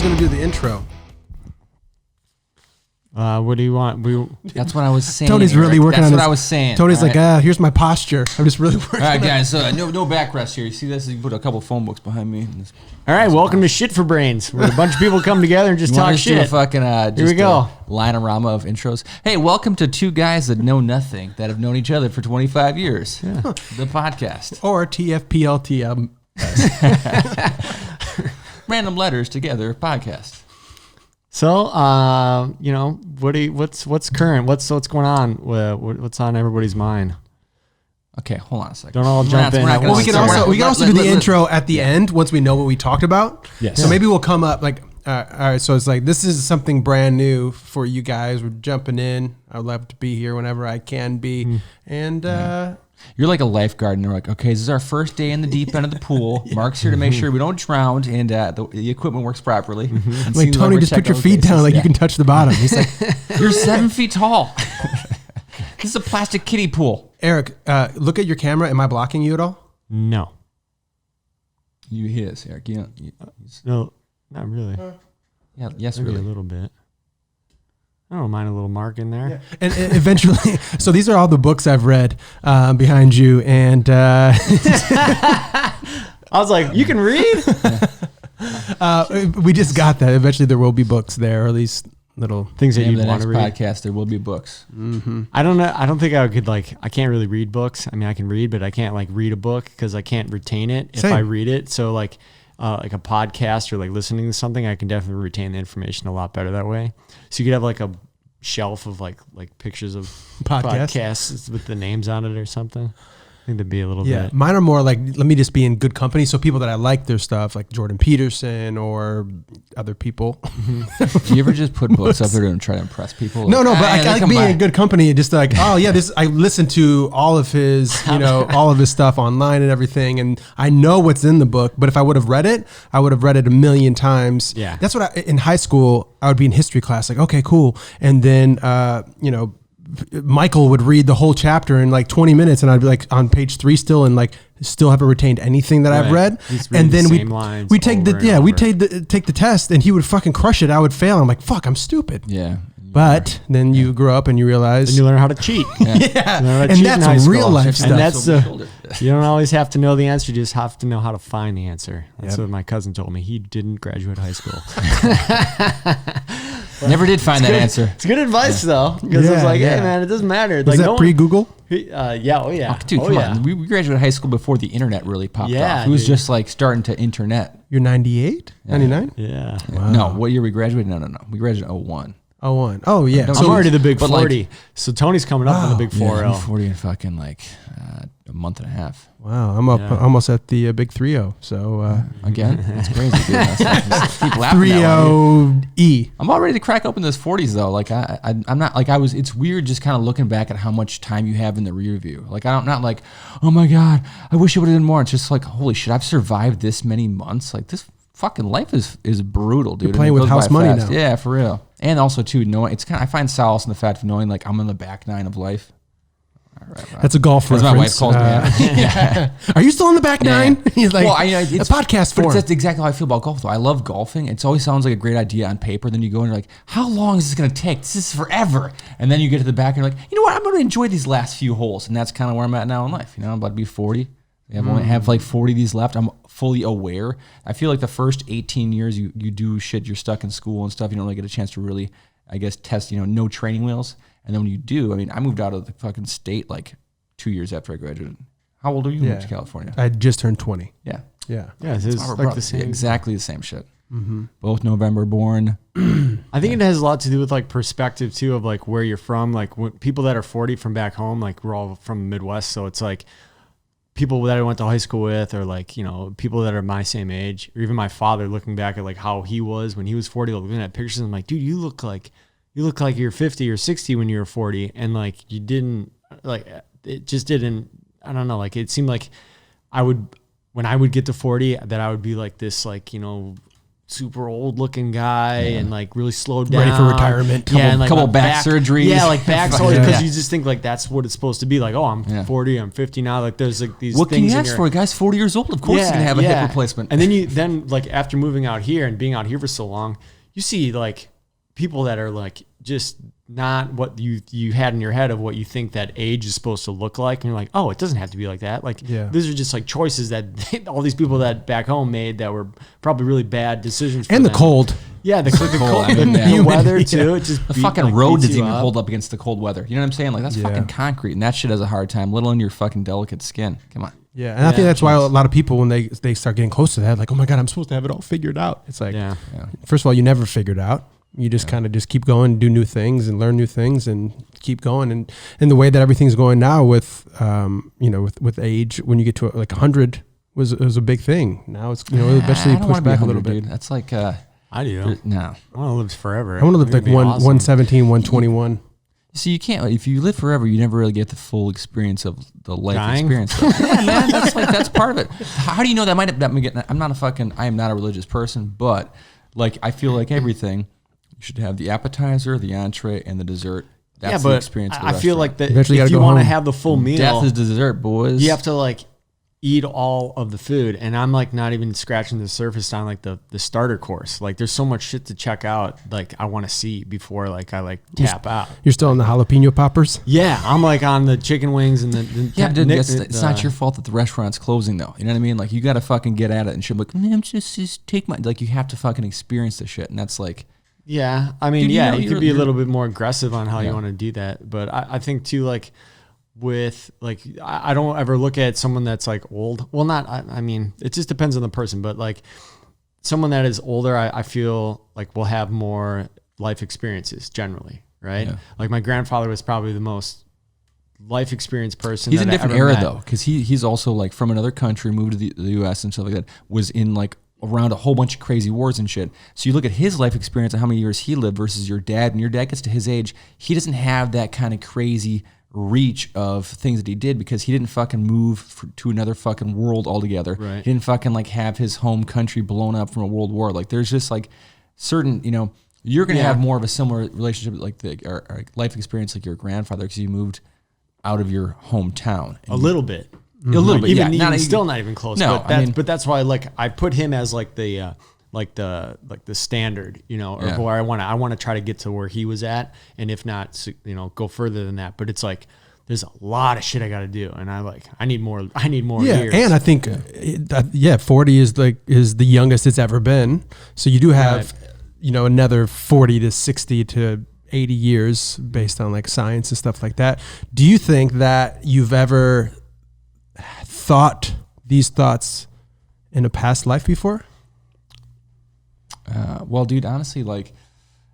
going to do the intro. What do you want? That's what I was saying. Tony's really working on this. That's what I was saying. Tony's like, here's my posture. I'm just really working. All right, guys. No backrest here. You see this? You put a couple phone books behind me. All right, welcome to Shit for Brains, where a bunch of people come together and just talk shit. Do a fucking here we go. Line-orama of intros. Hey, welcome to two guys that know nothing, that have known each other for 25 years. Yeah. The podcast. Or TFPLT. Random letters together podcast. So, what's current? What's going on? What's on everybody's mind? Okay, hold on a second. Don't all jump in. Well, we can also do the intro at the end once we know what we talked about. Yes. So maybe we'll come up like, all right. So it's like this is something brand new for you guys. We're jumping in. I'd love to be here whenever I can be, and. You're like a lifeguard, and they're like, okay, this is our first day in the deep end of the pool. Yeah. Mark's here to make sure we don't drown and the equipment works properly. Mm-hmm. Like, Tony, just put your feet down like you can touch the bottom. He's like, you're 7 feet tall. This is a plastic kiddie pool. Eric, look at your camera. Am I blocking you at all? No. You is, Eric. No, not really. Yeah, yes, maybe really. A little bit. I don't mind a little mark in there. Yeah. And eventually, so these are all the books I've read behind you. And I was like, you can read? We just got that. Eventually there will be books there, or at least little things that you want to read. Podcast, there will be books. Mm-hmm. I don't know. I don't think I could I can't really read books. I mean, I can read, but I can't read a book because I can't retain it if I read it. So like a podcast or listening to something, I can definitely retain the information a lot better that way. So you could have a shelf of like pictures of podcasts with the names on it or something. I think that'd be a little bit. Mine are more like, let me just be in good company. So people that I like their stuff, like Jordan Peterson or other people. Do you ever just put books up there to try to impress people? No, but I like being in good company. Just like, oh yeah, I listened to all of his, all of his stuff online and everything, and I know what's in the book. But if I would have read it, I would have read it a million times. Yeah, that's what in high school I would be in history class, like, okay, cool, and then Michael would read the whole chapter in 20 minutes, and I'd be on page 3 still, and still haven't retained anything that I've read. And then we take the test, and he would fucking crush it. I would fail. I'm like, fuck, I'm stupid. Yeah. But then you grow up and you realize, and you learn how to cheat. And that's real life stuff. And that's you don't always have to know the answer; you just have to know how to find the answer. That's what my cousin told me. He didn't graduate high school. Never did find that answer. It's good advice though, because it's like, hey man, it doesn't matter. Was that pre-Google? Yeah, oh yeah. Dude, come on. We graduated high school before the internet really popped off. It was just starting to internet. You're 98? 99? Yeah. Wow. No, what year we graduated? No. We graduated in 01. 01. Oh yeah. I'm already the big 40. So Tony's coming up on the big 40. Yeah, 40 in fucking a month and a half. Wow, I'm up almost at the big 3-0. So again, that's crazy. Dude. Keep laughing. 3-0-E. I'm all ready to crack open those 40s though. I'm not I was. It's weird just kind of looking back at how much time you have in the rear view. I'm not like, oh my god, I wish I would have done more. It's just holy shit, I've survived this many months. This fucking life is brutal, dude. You're playing with house money now. Yeah, for real. And also too, knowing I find solace in the fact of knowing I'm in the back nine of life. All right. That's a golf reference. My wife calls me. Yeah. Are you still in the back nine? He's like, well, it's a podcast form. That's exactly how I feel about golf, though. I love golfing. It always sounds like a great idea on paper. Then you go and you're like, how long is this going to take? This is forever. And then you get to the back and you're like, you know what? I'm going to enjoy these last few holes. And that's kind of where I'm at now in life. I'm about to be 40. I only have 40 of these left. I'm fully aware. I feel like the first 18 years you do shit, you're stuck in school and stuff. You don't really get a chance to really, I guess, test, no training wheels. And then when you do, I moved out of the fucking state 2 years after I graduated. How old are you when you moved to California? I just turned 20. Yeah. Yeah. Yeah, it's the same. Exactly the same shit. Mm-hmm. Both November born. I think it has a lot to do with perspective too of where you're from. When people that are 40 from back home, we're all from the Midwest, so it's people that I went to high school with, or people that are my same age, or even my father looking back at how he was when he was 40, looking at pictures, I'm like, dude, you look like you're 50 or 60 when you were 40, and you didn't it just didn't. I don't know. It seemed like when I would get to 40, that I would be this super old looking guy and like really slowed down, ready for retirement. And like couple back surgeries. Yeah, like back surgery, because you just think like that's what it's supposed to be. Like, oh, I'm 40, I'm 50 now. Like there's like these. What things can you ask for? A guy's 40 years old. Of course he's gonna have a hip replacement. And then like after moving out here and being out here for so long, you see like people that are like just not what you had in your head of what you think that age is supposed to look like, and you're like, oh, it doesn't have to be like that. Like these are just like choices that all these people that back home made that were probably really bad decisions. And the cold. Yeah, the cold, the weather too. It just the fucking road doesn't even hold up against the cold weather. You know what I'm saying? Like that's fucking concrete, and that shit has a hard time, let alone your fucking delicate skin. Come on. Yeah, and I think that's why a lot of people, when they start getting close to that, like, oh my God, I'm supposed to have it all figured out. It's like, first of all, you never figured out. You just kind of just keep going, do new things and learn new things and keep going. And the way that everything's going now with, with age, when you get to like 100 was a big thing. Now it's, eventually pushed back a little bit. Dude. That's like, I do. No. I want to live forever. I want to live like 117, 121. So you can't, if you live forever, you never really get the full experience of the life experience. Yeah, man, that's part of it. How do you know that I am not a religious person, but like, I feel like everything, you should have the appetizer, the entree, and the dessert. That's the experience of the I feel like that if you want to have the full meal, death is dessert, boys. You have to like eat all of the food, and I'm like not even scratching the surface on like the starter course. Like there's so much shit to check out. Like I want to see before like I like tap out. You're still on the jalapeno poppers? Yeah, I'm like on the chicken wings and it's not your fault that the restaurant's closing though. You know what I mean? Like you got to fucking get at it and shit. Like man, just take my, like you have to fucking experience the shit, and that's like. Yeah, I mean, dude, you could be a little bit more aggressive on how you want to do that, but I think too, like with like I don't ever look at someone that's like old. Well, I mean, it just depends on the person, but like someone that is older, I feel like will have more life experiences generally, right? Yeah. Like my grandfather was probably the most life experience person. He's in a different era though, because he's also like from another country, moved to the U.S. and stuff like that. Was in like around a whole bunch of crazy wars and shit. So you look at his life experience and how many years he lived versus your dad, and your dad gets to his age, he doesn't have that kind of crazy reach of things that he did because he didn't fucking move to another fucking world altogether. Right. He didn't fucking like have his home country blown up from a world war. Like there's just like certain, you're going to have more of a similar relationship like or life experience like your grandfather because you moved out of your hometown. A little bit. A little bit, even still not even close. No, but that's why like I put him as like the standard, or where I want to try to get to where he was at, and if not, go further than that. But it's like there's a lot of shit I got to do, and I need more. Yeah, years. and I think 40 is the youngest it's ever been. So you do have another 40 to 60 to 80 years based on like science and stuff like that. Do you think that you've ever thought these thoughts in a past life before? Well, dude, honestly, like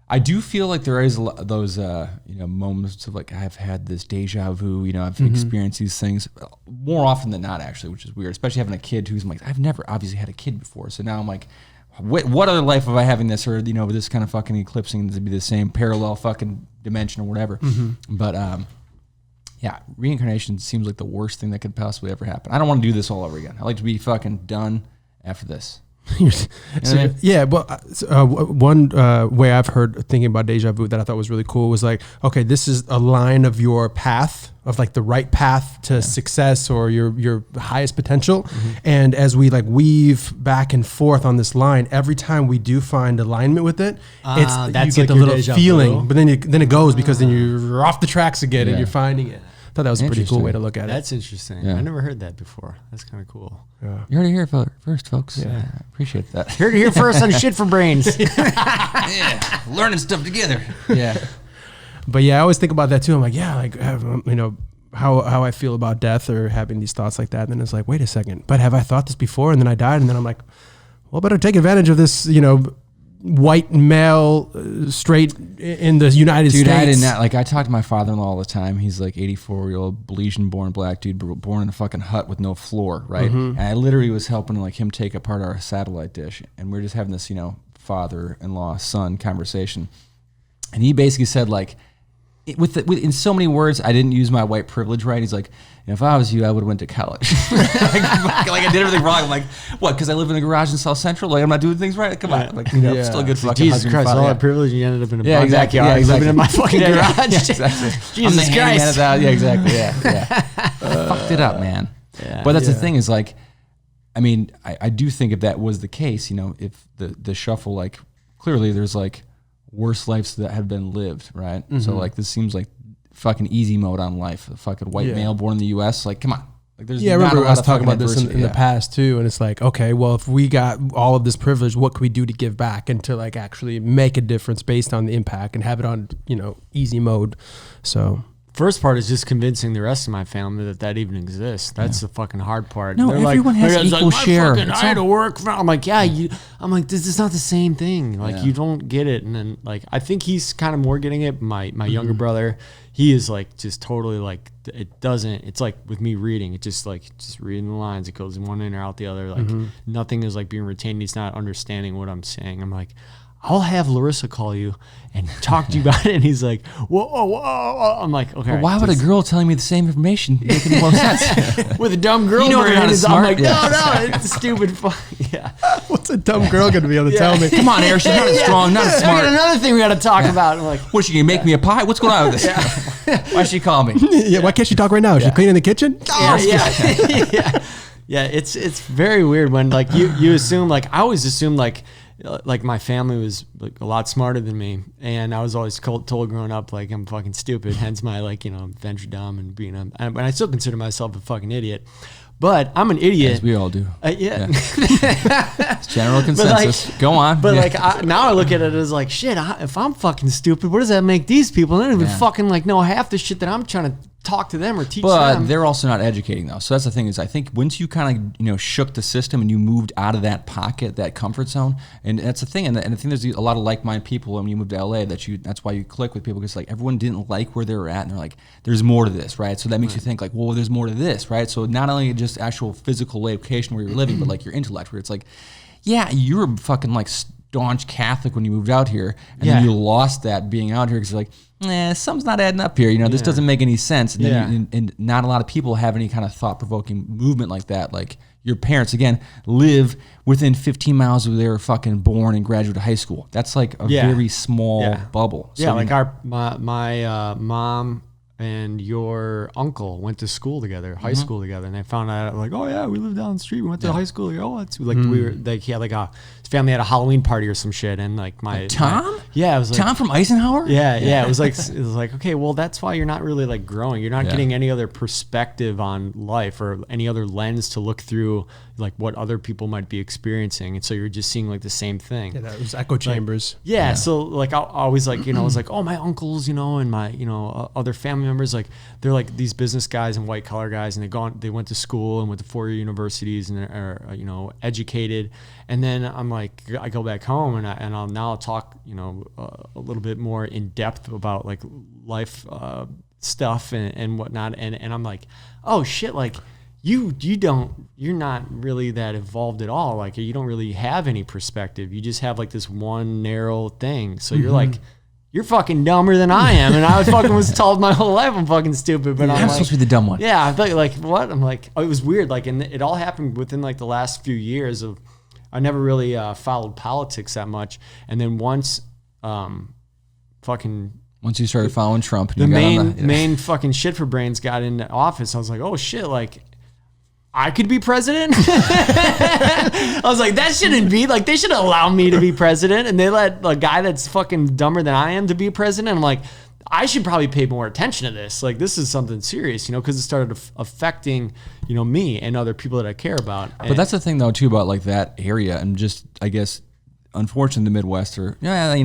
I do feel like there is those moments of like I've had this deja vu. I've experienced these things more often than not, actually, which is weird. Especially having a kid who's like, I've never obviously had a kid before, so now I'm like, what other life have I having this or this kind of fucking eclipsing to be the same parallel fucking dimension or whatever. But yeah, reincarnation seems like the worst thing that could possibly ever happen. I don't want to do this all over again. I like to be fucking done after this. Yeah, well, one way I've heard thinking about deja vu that I thought was really cool was like, okay, this is a line of your path of like the right path to success or your highest potential. And as we like weave back and forth on this line, every time we do find alignment with it, you get like the little feeling, but then it goes because then you're off the tracks again and you're finding it. I thought that was a pretty cool way to look at it. That's interesting. Yeah. I never heard that before. That's kind of cool. Yeah. You heard it here first, folks. Yeah. I appreciate that. Heard it here first on Shit for Brains. Learning stuff together. Yeah. But yeah, I always think about that too. I'm like, how I feel about death or having these thoughts like that. And then it's like, wait a second, but have I thought this before? And then I died. And then I'm like, well, better take advantage of this, white male, straight in the United States. Dude, I did not. Like, I talk to my father-in-law all the time. He's like 84-year-old Belizean-born black dude, born in a fucking hut with no floor, right? And I literally was helping like him take apart our satellite dish, and we are just having this, father-in-law son conversation, and he basically said like, in so many words, I didn't use my white privilege right. He's like, if I was you, I would have went to college. like I did everything wrong. I'm like, what? Because I live in a garage in South Central? Like I'm not doing things right? Come on. Like, still a good fucking Jesus Christ, all that privilege, you ended up in a exactly. backyard, exactly. living in my fucking garage. Exactly. Jesus Christ. Yeah, exactly. Yeah. Fucked it up, man. Yeah, but that's the thing is like, I mean, I do think if that was the case, if the shuffle, like clearly there's like worse lives that have been lived, right? Mm-hmm. So like this seems like fucking easy mode on life. A fucking white male born in the U.S. Like, come on. Like, there's I remember I was talking about this in the past too, and it's like, okay, well, if we got all of this privilege, what can we do to give back and to like actually make a difference based on the impact and have it on easy mode? So. First part is just convincing the rest of my family that even exists. That's the fucking hard part. No, they're everyone has equal share. I had to work. I'm like, I'm like, this is not the same thing. Like, you don't get it. And then, like, I think he's kind of more getting it. My younger brother, he is like just totally like, it's like with me reading, it just reading the lines. It goes in one end or out the other. Like, nothing is like being retained. He's not understanding what I'm saying. I'm like, I'll have Larissa call you and talk to you about it. And he's like, whoa. I'm like, okay. Well, why would a girl telling me the same information make any more sense? With a dumb girl, you're not smart. I'm like, no, it's stupid. Yeah. What's a dumb girl going to be able to tell me? Come on, Air, she's not as strong, not as smart. Another thing we got to talk about. I'm like, what's she going to make me a pie? What's going on with this? Why'd she call me? Why can't she talk right now? Is she cleaning the kitchen? Yeah. It's very weird when like you assume, like I always assume like my family was like a lot smarter than me, and I was always told growing up like I'm fucking stupid. Hence my like venture dumb and being and I still consider myself a fucking idiot, but I'm an idiot. As we all do. Yeah. It's general consensus. Go on. But like now I look at it as like shit. If I'm fucking stupid, what does that make these people? They don't even fucking like know half the shit that I'm trying to talk to them or teach them. But they're also not educating though. So that's the thing is I think once you kind of shook the system and you moved out of that pocket, that comfort zone, and that's the thing. And I think there's a lot of like-minded people when you move to LA that's why you click with people, because like everyone didn't like where they were at and they're like, there's more to this, right? So that makes you think like, well, there's more to this, right? So not only just actual physical location where you're living, but like your intellect, where it's like, yeah, you were fucking like staunch Catholic when you moved out here, and then you lost that being out here because you're like, something's not adding up here. This doesn't make any sense. And then and not a lot of people have any kind of thought-provoking movement like that. Like your parents, again, live within 15 miles of where they were fucking born and graduated high school. That's like a very small bubble. So, like my mom and your uncle went to school together, high school together, and they found out like, oh yeah, we live down the street. We went to high school. Like, oh, it's like we were like he had like his family had a Halloween party or some shit, and like Tom, it was like Tom from Eisenhower. Yeah. It was like okay, well that's why you're not really like growing. You're not getting any other perspective on life or any other lens to look through like what other people might be experiencing, and so you're just seeing like the same thing. Yeah, that was echo chambers. Like, so like I always like I was like, oh, my uncles, and my other family members, like they're like these business guys and white collar guys, and they went to school and went to 4-year universities and are educated. And then I'm like, I go back home and I'll now talk a little bit more in depth about like life stuff and whatnot, and I'm like, oh shit, like you're not really that evolved at all. Like you don't really have any perspective. You just have like this one narrow thing. So you're like, you're fucking dumber than I am. And I fucking was told my whole life I'm fucking stupid, but I'm like, supposed to be the dumb one. Yeah. I thought like, what? I'm like, it was weird. Like, and it all happened within like the last few years of, I never really followed politics that much. And then once you started following Trump, the main fucking shit for brains got into office, I was like, oh shit, like I could be president. I was like, that shouldn't be like, they should allow me to be president, and they let a guy that's fucking dumber than I am to be president. I'm like, I should probably pay more attention to this. Like, this is something serious, because it started affecting, me and other people that I care about. But that's the thing though too about like that area, and just I guess unfortunately the Midwest or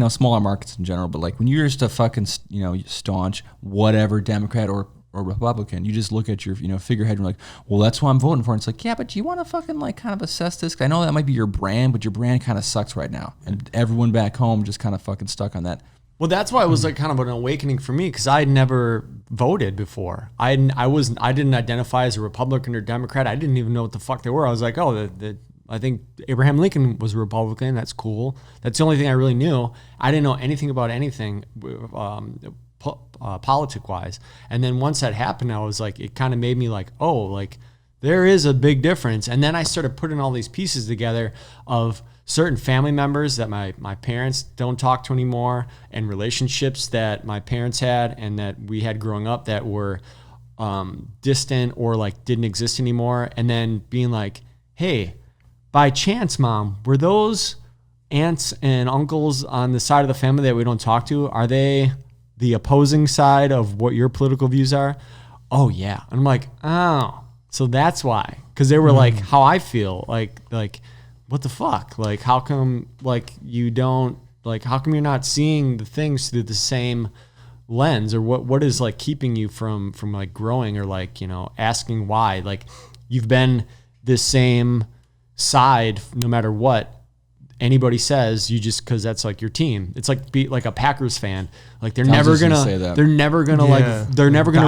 smaller markets in general. But like when you're just a fucking staunch whatever Democrat or Republican, you just look at your figurehead and you're like, well, that's who I'm voting for. And it's like, yeah, but do you want to fucking like kind of assess this? 'Cause I know that might be your brand, but your brand kind of sucks right now, and everyone back home just kind of fucking stuck on that. Well, that's why it was like kind of an awakening for me, because I had never voted before. I didn't identify as a Republican or Democrat. I didn't even know what the fuck they were. I was like, oh, I think Abraham Lincoln was a Republican. That's cool. That's the only thing I really knew. I didn't know anything about anything politic wise. And then once that happened, I was like, it kind of made me like, oh, like there is a big difference. And then I started putting all these pieces together of certain family members that my parents don't talk to anymore, and relationships that my parents had and that we had growing up that were distant or like didn't exist anymore. And then being like, hey, by chance, Mom, were those aunts and uncles on the side of the family that we don't talk to, are they the opposing side of what your political views are? Oh yeah. And I'm like, oh, so that's why. Because they were like how I feel, like what the fuck? Like how come like you don't, like how come you're not seeing the things through the same lens, or what is like keeping you from like growing, or like, you know, asking why? Like you've been this same side no matter what anybody says, you just, because that's like your team. It's like be like a Packers fan, like they're never gonna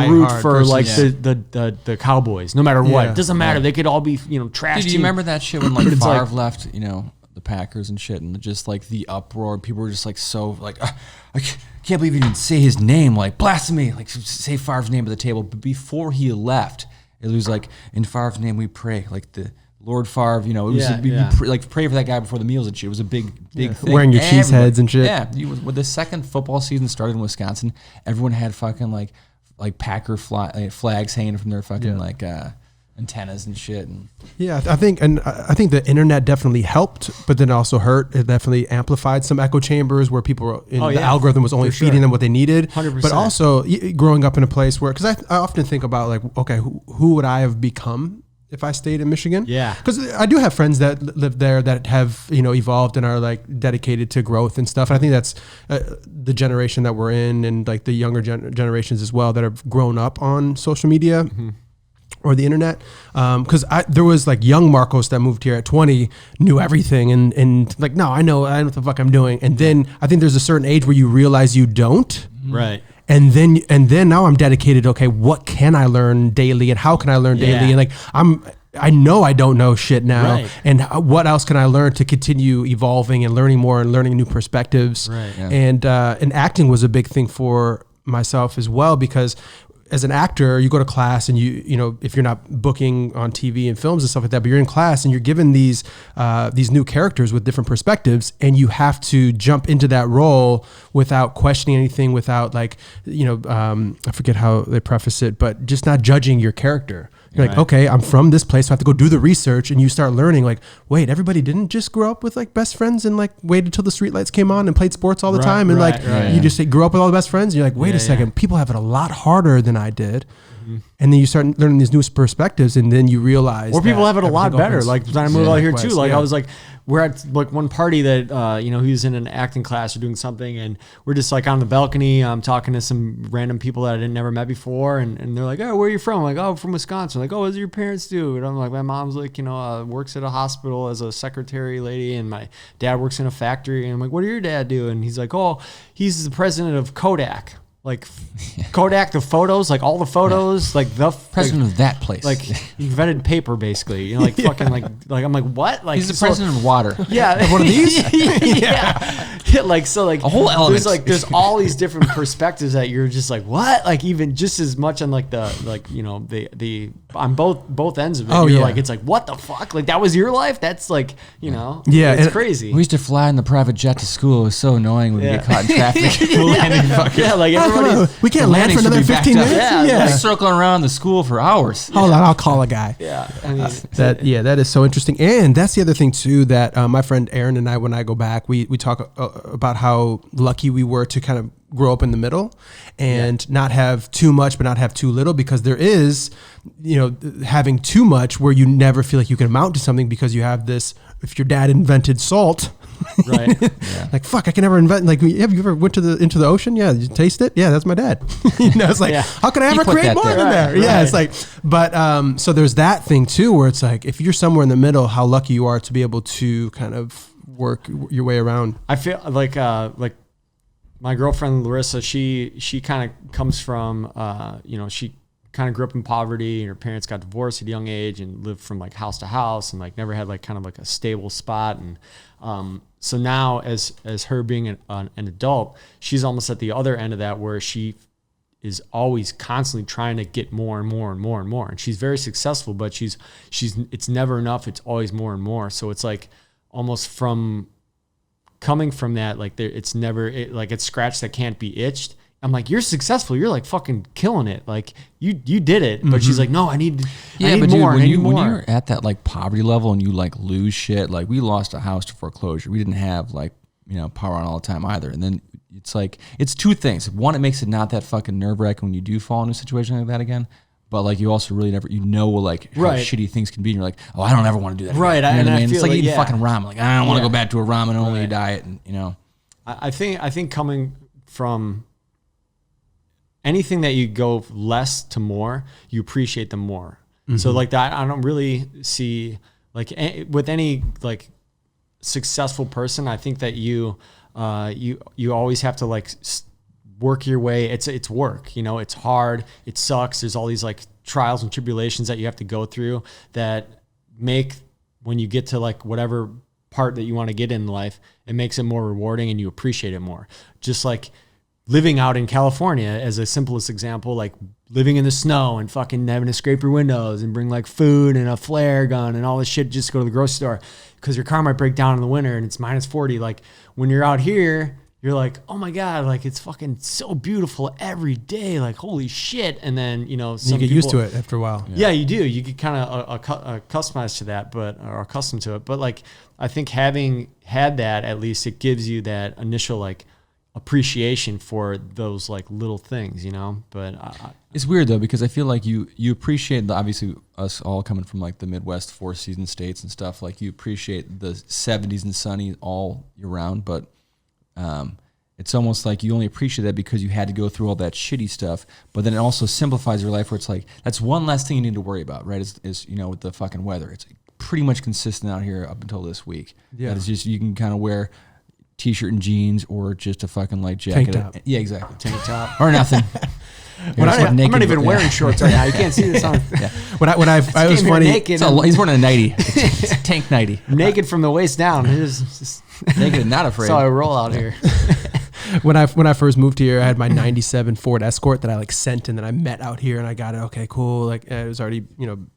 root for like the Cowboys no matter what. It doesn't matter. They could all be, you know, trash. Do you remember that shit when like Favre left, you know, the Packers and shit, and just like the uproar, people were just like so like I can't believe you didn't say his name, like blasphemy, like say Favre's name at the table. But before he left, it was like, in Favre's name we pray, like the Lord Favre, you know, it was like pray for that guy before the meals and shit. It was a big thing. Wearing your cheese heads and shit. Yeah, when the second football season started in Wisconsin, everyone had fucking like Packer flags hanging from their fucking like antennas and shit. And I think the internet definitely helped, but then also hurt. It definitely amplified some echo chambers where people were the algorithm was only feeding them what they needed. 100%. But also growing up in a place where, because I often think about like, okay, who would I have become if I stayed in Michigan? Yeah. Because I do have friends that live there that have, you know, evolved and are like dedicated to growth and stuff. And I think that's the generation that we're in, and like the younger generations as well that have grown up on social media or the internet. Because there was like young Marcos that moved here at 20, knew everything and like, no, I know what the fuck I'm doing. And then I think there's a certain age where you realize you don't. Right. And then now I'm dedicated. Okay, what can I learn daily, and how can I learn daily? And like I know I don't know shit now, and what else can I learn to continue evolving and learning more and learning new perspectives? Right. Yeah. And acting was a big thing for myself as well, because as an actor, you go to class and you know, if you're not booking on TV and films and stuff like that, but you're in class and you're given these new characters with different perspectives, and you have to jump into that role without questioning anything, without like, you know, I forget how they preface it, but just not judging your character. You're like, okay, I'm from this place, so I have to go do the research, and you start learning like, wait, everybody didn't just grow up with like best friends and like waited till the streetlights came on and played sports all the time, and you just grew up with all the best friends, and you're like, wait a second, people have it a lot harder than I did. And then you start learning these new perspectives, and then you realize, or people have it a lot better. Like when I moved out here too, like I was like, we're at like one party that you know, he was in an acting class or doing something, and we're just like on the balcony, talking to some random people that I didn't never met before, and they're like, oh, where are you from? I'm like, oh, I'm from Wisconsin. Like, oh, what do your parents do? And I'm like, my mom's like, you know, works at a hospital as a secretary lady, and my dad works in a factory. And I'm like, what do your dad do? And he's like, oh, he's the president of Kodak. Like Kodak, the photos, like all the photos, like the president of that place. Like he invented paper, basically. You know, like fucking like I'm like, what? Like he's the president of water. Yeah, one of these. Yeah, like so, like a whole element. There's all these different perspectives that you're just like, what? Like even just as much on like the like, you know, the on both ends of it. You're like, it's like, what the fuck? Like that was your life? That's like, you know, it's crazy. We used to fly in the private jet to school. It was so annoying when we get caught in traffic. Like everybody. We can't land for another 15 minutes. Yeah, circling around the school for hours. Hold on, I'll call a guy. Yeah, I mean, that is so interesting. And that's the other thing too, that my friend Aaron and I, when I go back, we talk about how lucky we were to kind of grow up in the middle and not have too much, but not have too little, because there is, you know, having too much where you never feel like you can amount to something, because you have this, if your dad invented salt, right? Like, fuck, I can never invent. Like, have you ever went into the ocean? Yeah, you taste it. Yeah, that's my dad. You know, it's like, how can I ever create more than there? Yeah, it's like, but so there's that thing too, where it's like, if you're somewhere in the middle, how lucky you are to be able to kind of work your way around. I feel like my girlfriend Larissa, she kind of comes from, you know, she kind of grew up in poverty, and her parents got divorced at a young age and lived from like house to house and like never had like kind of like a stable spot. And so now as her being an adult, she's almost at the other end of that, where she is always constantly trying to get more and more and more and more. And she's very successful, but it's never enough. It's always more and more. So it's like almost from coming from that, like it's never like it's scratch that can't be itched. I'm like, you're successful. You're like fucking killing it. Like you did it. But she's like, no, I need more. When you're at that like poverty level and you like lose shit, like we lost a house to foreclosure. We didn't have like, power on all the time either. And then it's like, it's two things. One, it makes it not that fucking nerve wracking when you do fall into a situation like that again. But like you also really never, like how shitty things can be. And you're like, oh, I don't ever want to do that. Right. Again. You know what I mean? It's like eating yeah. fucking ramen. Like I don't want to go back to a ramen only diet. And I think coming from anything that you go less to more, you appreciate them more. Mm-hmm. So like that, I don't really see like with any like successful person. I think that you always have to like work your way. It's work, it's hard. It sucks. There's all these like trials and tribulations that you have to go through that make, when you get to like whatever part that you want to get in life, it makes it more rewarding and you appreciate it more. Just like living out in California as a simplest example, like living in the snow and fucking having to scrape your windows and bring like food and a flare gun and all this shit just to go to the grocery store because your car might break down in the winter and it's minus 40. Like when you're out here, you're like, oh my God, like it's fucking so beautiful every day. Like, holy shit. And then, you get used to it after a while. Yeah, you do. You get kind of accustomed to that, or accustomed to it. But like, I think having had that, at least it gives you that initial like appreciation for those like little things, but it's weird though, because I feel like you appreciate obviously us all coming from like the Midwest 4-season states and stuff, like you appreciate the 70s and sunny all year round, but it's almost like you only appreciate that because you had to go through all that shitty stuff, but then it also simplifies your life where it's like, that's one less thing you need to worry about, right? Is with the fucking weather, it's pretty much consistent out here up until this week. Yeah. It's just, you can kind of wear t-shirt and jeans or just a fucking light jacket. Tank top. Yeah, exactly. Tank top. Or nothing. I'm not even wearing shorts right now. You can't see this on. Yeah. When I was funny. He's wearing a nightie. It's a tank nightie. Naked from the waist down. Just naked and not afraid. That's how I roll out here. When I first moved here, I had my 97 Ford Escort that I like sent and then I met out here and I got it. Okay, cool. Like it was already,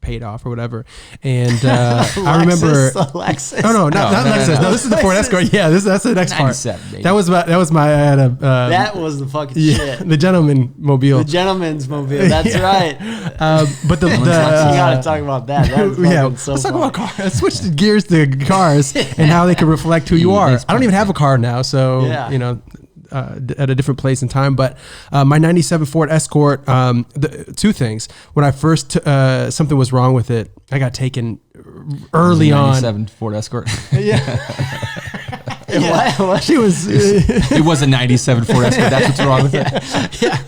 paid off or whatever. And I remember. Lexus. Oh, not Lexus. No, this is the Ford Escort. Yeah, that's the next part. Baby. That was my, I had a. That was the fucking shit. The gentleman mobile. The gentleman's mobile. That's right. But you gotta talk about that. Let's talk about cars. I switched gears to cars and how they can reflect who you are. I don't even have a car now, so at a different place in time, but my 97 Ford Escort, two things. When I first, something was wrong with it, I got taken early on. 97 Ford Escort? Yeah. What? She was... it was a 97 Ford Escort. That's what's wrong with it? Yeah.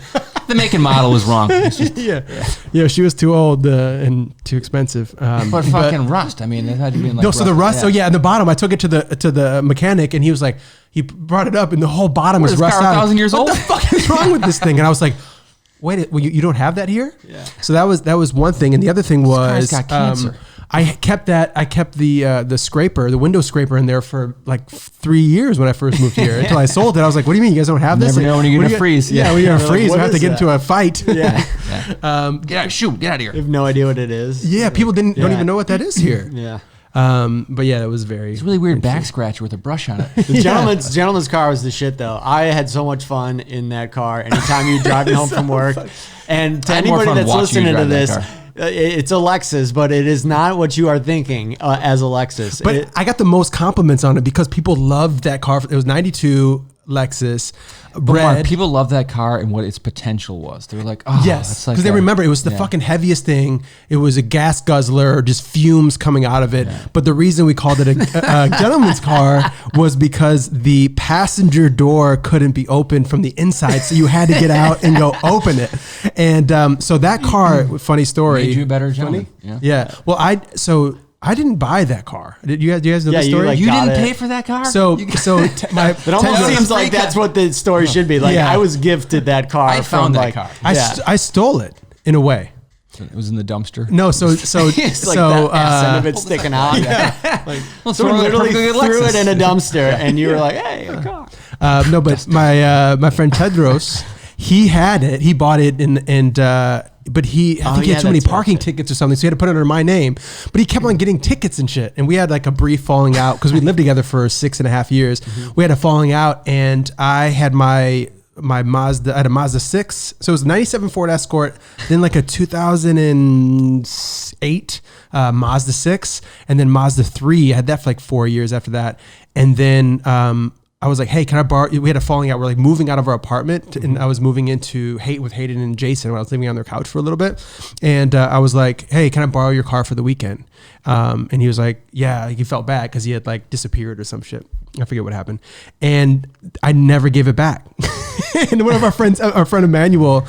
The make and model was wrong. Yeah, she was too old and too expensive. But fucking rust. I mean, it had to be like no, so the rust. So yeah, in the bottom, I took it to the mechanic, and he was like, he brought it up, and the whole bottom was rust out. 1,000 years old. What the fuck is wrong with this thing? And I was like, wait, well, you don't have that here? Yeah. So that was one thing, and the other thing was got cancer. I kept the scraper, the window scraper in there for like 3 years when I first moved here until I sold it. I was like, what do you mean you guys don't have this? Never know when you're going to freeze. Yeah, when you're going to freeze, we have to get into a fight. Yeah. Get out of here. You have no idea what it is. Yeah, people don't even know what that is here. Yeah. But yeah, it was very... It's a really weird back scratcher with a brush on it. The gentleman's car was the shit though. I had so much fun in that car anytime you drive me home from work. And to anybody that's listening to this... It's a Lexus, but it is not what you are thinking as a Lexus. But I got the most compliments on it because people loved that car. It was 92 Lexus. Mark, people love that car and what its potential was. They were like, oh, yes, because they remember it was the fucking heaviest thing. It was a gas guzzler, just fumes coming out of it. Yeah. But the reason we called it a gentleman's car was because the passenger door couldn't be opened from the inside, so you had to get out and go open it. And so that car, funny story, made you a better gentleman. Yeah. Well, I didn't buy that car. Do you guys know the story? You didn't pay for that car? It almost seems like that's what the story should be. Like I was gifted that car. I found that car. I stole it in a way. It was in the dumpster. No, so It's like the end of it sticking out. Like, someone literally threw it in a dumpster, and you were like, "Hey, a car." No, but my friend Tedros, he had it. He bought it, but I think he had too many parking tickets or something, so he had to put it under my name. But he kept on getting tickets and shit, and we had like a brief falling out because we lived together for 6.5 years. We had a falling out, and I had my Mazda. I had a Mazda 6, so it was a 97 Ford Escort, then like a 2008 Mazda 6, and then Mazda 3. I had that for like 4 years after that, and then I was like, hey, can I borrow? We had a falling out. We're like moving out of our apartment, and I was moving into with Hayden and Jason when I was living on their couch for a little bit, and I was like, hey, can I borrow your car for the weekend? And he was like, yeah. He felt bad because he had like disappeared or some shit. I forget what happened, and I never gave it back. And one of our friends, our friend Emmanuel,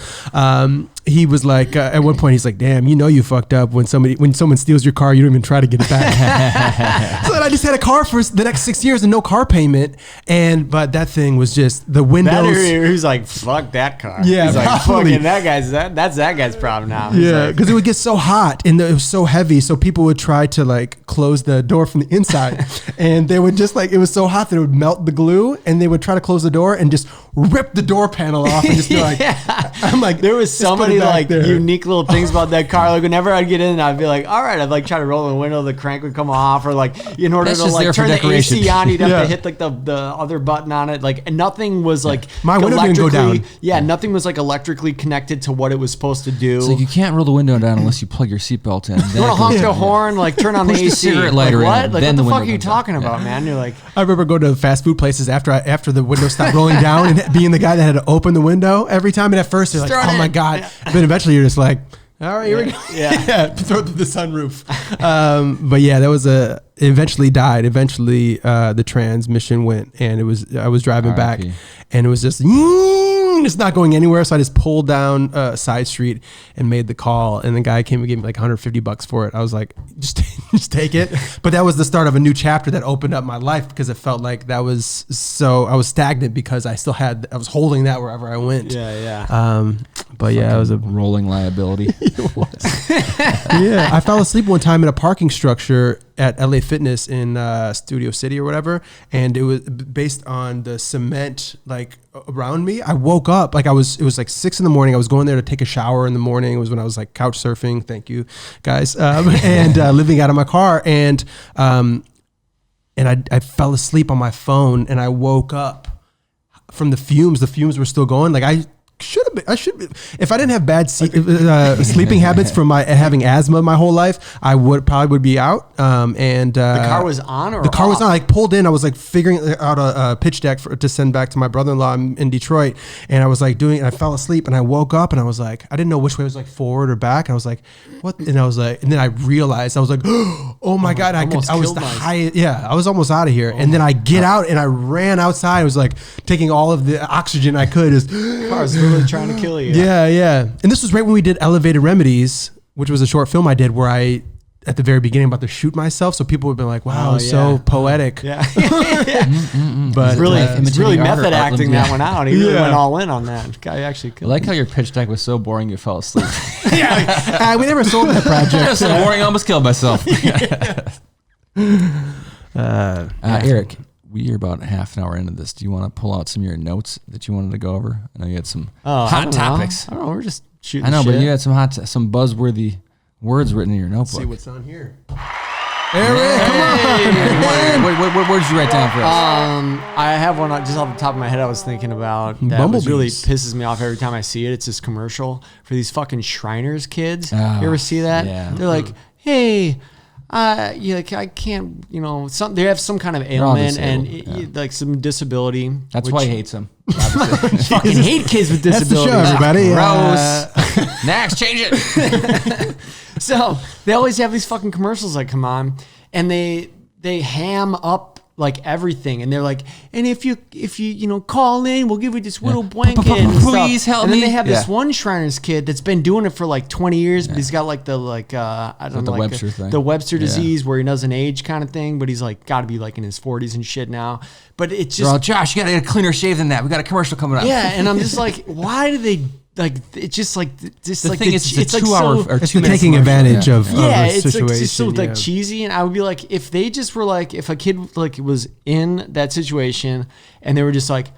he was like, at one point, he's like, damn, you fucked up when someone steals your car, you don't even try to get it back. So then I just had a car for the next 6 years and no car payment. But that thing was just the windows. He was like, fuck that car. Yeah, he's like, fucking that's that guy's problem now. Yeah, because it would get so hot and it was so heavy. So people would try to like close the door from the inside and they would just like, it was so hot that it would melt the glue and they would try to close the door and just rip the door panel off and just be like, I'm like, there was so many like unique little things about that car. Like whenever I'd get in, I'd be like, all right, I'd like try to roll the window, the crank would come off, or like in order to like turn the AC on, you'd have to hit like the other button on it. Like and nothing was like my window didn't go down. Yeah, nothing was like electrically connected to what it was supposed to do. So you can't roll the window down unless you plug your seatbelt in. You want to honk the horn, like turn on the AC. Cigarette lighter like, what? in, Like then what the the fuck are window you goes talking down. about, man? You're like, I remember going to fast food places after the window stopped rolling down and being the guy that had to open the window every time. And at first you're like, oh my God. Yeah. But eventually you're just like, all right, here we go. Yeah. Throw it through the sunroof. But yeah, that was eventually died. Eventually the transmission went and I was driving back and it was just, it's not going anywhere. So I just pulled down a side street and made the call. And the guy came and gave me like $150 for it. I was like, just take it. But that was the start of a new chapter that opened up my life because it felt like I was stagnant because I was holding that wherever I went. Yeah. But yeah, it was a rolling liability. It was. Yeah. I fell asleep one time in a parking structure at LA Fitness in Studio City or whatever. And it was based on the cement like around me. I woke up it was like 6 a.m. I was going there to take a shower in the morning. It was when I was like couch surfing. Thank you guys. And living out of my car. And I fell asleep on my phone and I woke up from the fumes. The fumes were still going. Like I should be. If I didn't have bad sleeping habits from having asthma my whole life, I probably be out. And the car was on, or the car was on. I pulled in. I was like figuring out a pitch deck to send back to my brother-in-law in Detroit, and I was like doing. And I fell asleep, and I woke up, and I was like, I didn't know which way was like forward or back. And I was like, what? And I was like, and then I realized I was like, oh my God, I was the highest. Yeah, I was almost out of here. And then I get out, and I ran outside. I was like taking all of the oxygen I could. Cars really trying to kill you. Yeah. And this was right when we did Elevated Remedies, which was a short film I did where I, at the very beginning, about to shoot myself. So people would be like, wow, so poetic. Yeah. But it's really method acting that one out. He really went all in on that. Guy actually killed I like how your pitch deck was so boring you fell asleep. We never sold that project. So boring, I almost killed myself. Eric, we are about half an hour into this. Do you want to pull out some of your notes that you wanted to go over? I know you had some hot topics. I don't know. We're just shooting. I know, shit. but you had some buzzworthy words written in your notebook. Let's see what's on here. Eric, come on. What did you write down for us? I have one just off the top of my head. I was thinking about that really pisses me off every time I see it. It's this commercial for these fucking Shriners kids. You ever see that? Yeah. They're like, hey. I can't, they have some kind of ailment and like some disability. That's why he hates them. Fucking hate kids with disabilities. That's the show, everybody. Gross. Next, change it. So they always have these fucking commercials that come on, and they ham up like everything, and they're like, and if you call in, we'll give you this little blanket and please stuff. help and then me. they have this one Shriners kid that's been doing it for like 20 years, but he's got like the Webster thing. The Webster disease where he doesn't age kind of thing, but he's like got to be like in his 40s and shit now. But it's just Josh, you got to get a cleaner shave than that. We got a commercial coming up. Yeah, and I'm just like, why do they like it's just like the like thing is, it's a 2 like hour so, or 2 minutes taking advantage of yeah, a it's situation. like just so like cheesy. And I would be like, if they just were like, if a kid like was in that situation and they were just like,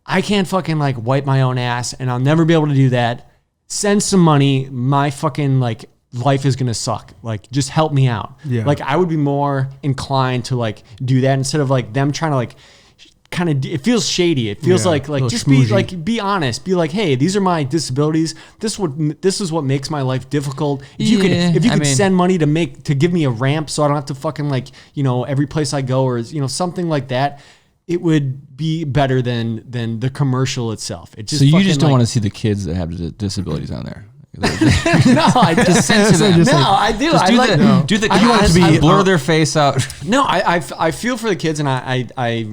I can't fucking like wipe my own ass and I'll never be able to do that. Send some money. My fucking like life is gonna suck. Like just help me out. Yeah. Like I would be more inclined to like do that instead of like them trying to like kind of, it feels shady. It feels like just schmoozey. Be like, be honest, be like, hey, these are my disabilities. This is what makes my life difficult. If you could send money to give me a ramp so I don't have to fucking like, you know, every place I go, or, you know, something like that, it would be better than the commercial itself. It just, so you just don't want to see the kids that have disabilities on there. No, I just censor them. No, I do. Just blur their face out. No, I feel for the kids, and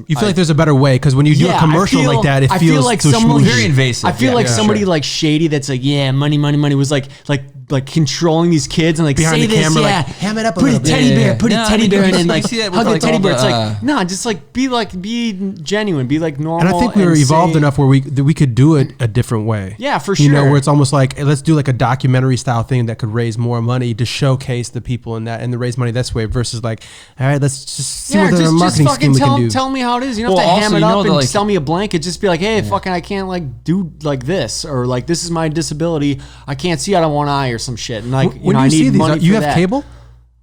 you feel like there's a better way, because when you do a commercial like that, it feels like so someone very invasive. I feel like somebody like shady that's like, yeah, money was like controlling these kids and like behind say the this, camera, yeah, like ham it up a put a little teddy bit. bear, put a teddy bear, and then like hug the teddy bear. It's like no, just like be genuine, be like normal. And I think we were evolved enough where we could do it a different way. Yeah, for sure. You know, where it's almost like, hey, let's do like a documentary style thing that could raise more money to showcase the people in that and to raise money this way, versus like, all right, let's just see what the marketing scheme we can do. Tell me how it is. You don't have to ham it up and sell me a blanket. Just be like, hey, fucking, I can't like do like this, or like this is my disability. I can't see out of one eye or some shit. And like, when I need money. You have cable?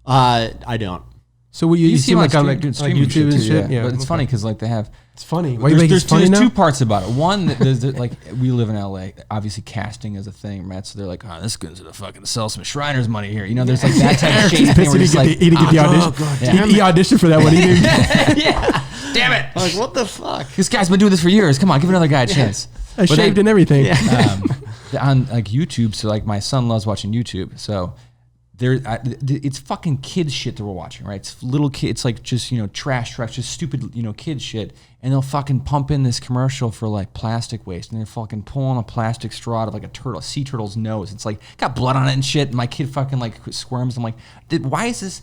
I don't. So you seem like on like YouTube and shit. Yeah, but it's funny because like they have. It's funny. There's two parts about it. One, there's like we live in LA. Obviously, casting is a thing, right? So they're like, oh, this guy's gonna fucking sell some Shriners money here. You know, there's like that type of shit. He didn't get the audition. He auditioned for that one. He didn't. Yeah. Damn it. Like, what the fuck? This guy's been doing this for years. Come on, give another guy a chance. I shaved and everything. Yeah. On like YouTube, so like my son loves watching YouTube, so it's fucking kids shit that we're watching, right? It's little kids, it's like just, you know, trash trucks, just stupid, you know, kids shit, and they'll fucking pump in this commercial for like plastic waste, and they're fucking pulling a plastic straw out of like a sea turtle's nose. It's like got blood on it and shit, and my kid fucking like squirms. I'm like, why is this